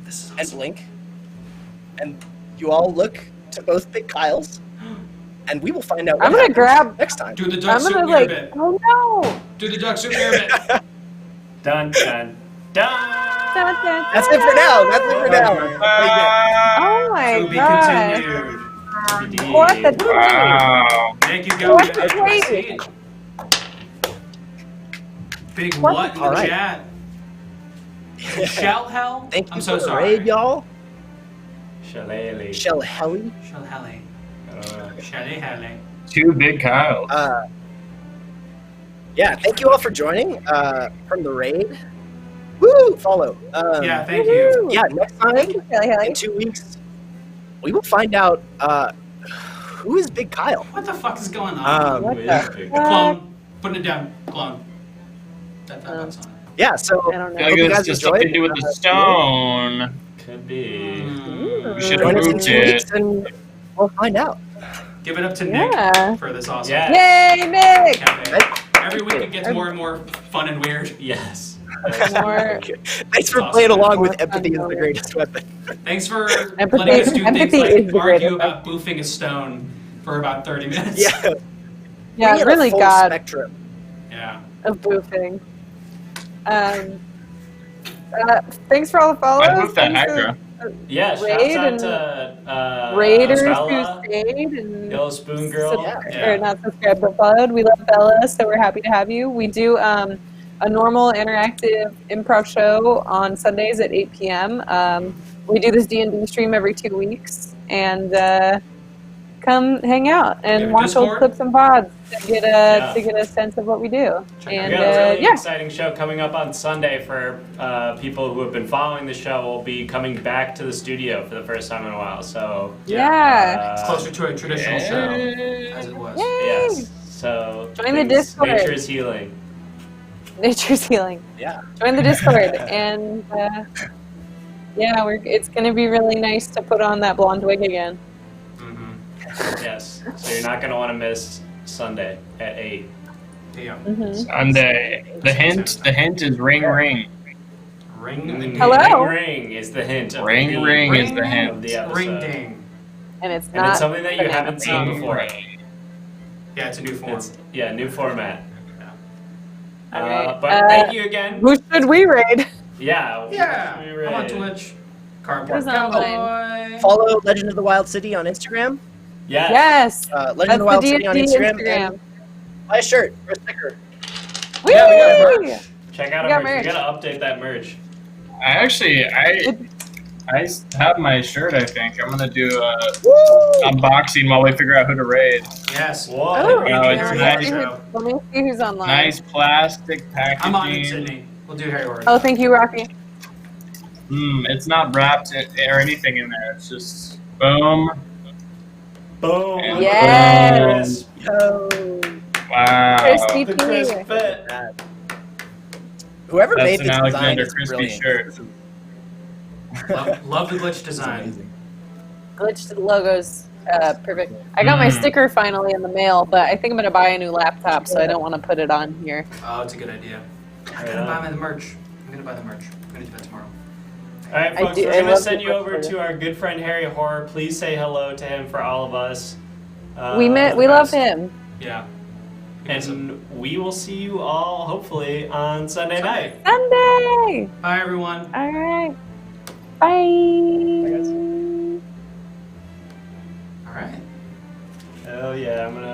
This is and awesome. blink. And you all look to both Big Kyles. And we will find out what I'm gonna happens grab. next time. Do the duck I'm suit gonna mirror like. bit. Oh no! Do the duck suit mirror bit. Dun dun dun. That's it for now. That's it for now. Oh my To be god! continued. Indeed. What the dude? Wow. Thank you, go. What guys. the wait? Big what in the All right. chat? Shell hell? Thank you I'm for so the sorry. raid, y'all. Shillelagh. Shell Helly. Shell helly. Uh, Shelly helly. 2 big Kyles. Yeah, thank you all for joining from the raid. Woo! Follow. Yeah, thank you. Yeah, next time Thank you, Haley Haley. in 2 weeks, we will find out who is Big Kyle. What the fuck is going on? What who the is Big fuck? Clone. Putting it down. Clone. That's on it. Yeah, so I don't I know. feel like hope you it's guys just enjoyed. something to do with the stone. Could be. We should have Join us in moved 2 it. weeks and we'll find out. Give it up to Yeah. Nick for this awesome Yes. Yay, Nick! campaign. Every week it gets more and more fun and weird. Yes. More Thanks for Awesome. playing along More with empathy is fun the greatest weapon. Thanks for Empathy- letting us do things empathy is like the argue greatest about boofing a stone for about 30 minutes. Yeah, yeah, we had really a full god spectrum. Yeah. of boofing. Thanks for all the follows. I moved that Thanks for Hydra. Yeah, Raid shouts out to Raiders Bella, who stayed and Yellow Spoon Girl. Yeah. or not subscribed but followed. We love Bella, so we're happy to have you. We do a normal interactive improv show on Sundays at 8 p.m. We do this D&D stream every 2 weeks, and come hang out We have and a watch Discord? old clips and VODs to get Yeah. a sense of what we do. Check And We got a really yeah, exciting show coming up on Sunday for people who have been following the show. Will be coming back to the studio for the first time in a while. So yeah. It's closer to a traditional show as it was. Yay! yes. So Join the things- Discord. Nature is healing. Nature's healing. Yeah. Join the Discord, and yeah, it's gonna be really nice to put on that blonde wig again. Yes. So you're not gonna want to miss Sunday at 8. Yeah. Mm-hmm. Sunday. The hint is ring ring. Ring and then Hello? Ring is the hint. Of Ring the theme ring is the of hint. the episode. Ring ding. And it's And not. it's something that you banana haven't seen peel. before. Yeah, it's a new form. It's, yeah, new format. Alright, But thank you again. Who should we raid? Yeah. Yeah. we I'm on raid. Twitch. Cardboard Who's online? Cowboy. Follow Legend of the Wild City on Instagram. Yes. Yes. Legend That's of the Wild the City on D&D Instagram. Instagram. And buy a shirt or a sticker. Yeah, we got Whee! merch. Check out We our got merch. We merch. gotta update that merch. I have my shirt. I think I'm gonna do a Woo! unboxing while we figure out who to raid. Yes. Whoa. Oh, No, it's Harry nice. Horror show. Let me see who's online. Nice plastic packaging. I'm on it, Sydney. We'll do Harry Horror. Oh, thank you, Rocky. It's not wrapped or anything in there. It's just boom. Boom. And Yes. boom. Oh, Wow. Crispy The crisp P. fit. Whoever That's made an this design Alexander is Crispy brilliant. shirt. Love the glitch It's design. amazing. Glitched logos. Perfect. I got my sticker finally in the mail, but I think I'm gonna buy a new laptop, so I don't want to put it on here. Oh, it's a good idea. I'm gonna buy the merch. I'm gonna buy the merch. I'm gonna do that tomorrow. All right, I folks, do- we're I going to love send the you over merch. to our good friend Harry Horror. Please say hello to him for all of us. We the love best. him. Yeah. And we will see you all, hopefully, on Sunday night. Sunday. Bye, everyone. All right. Bye. guys. All right. Hell yeah, I'm going to...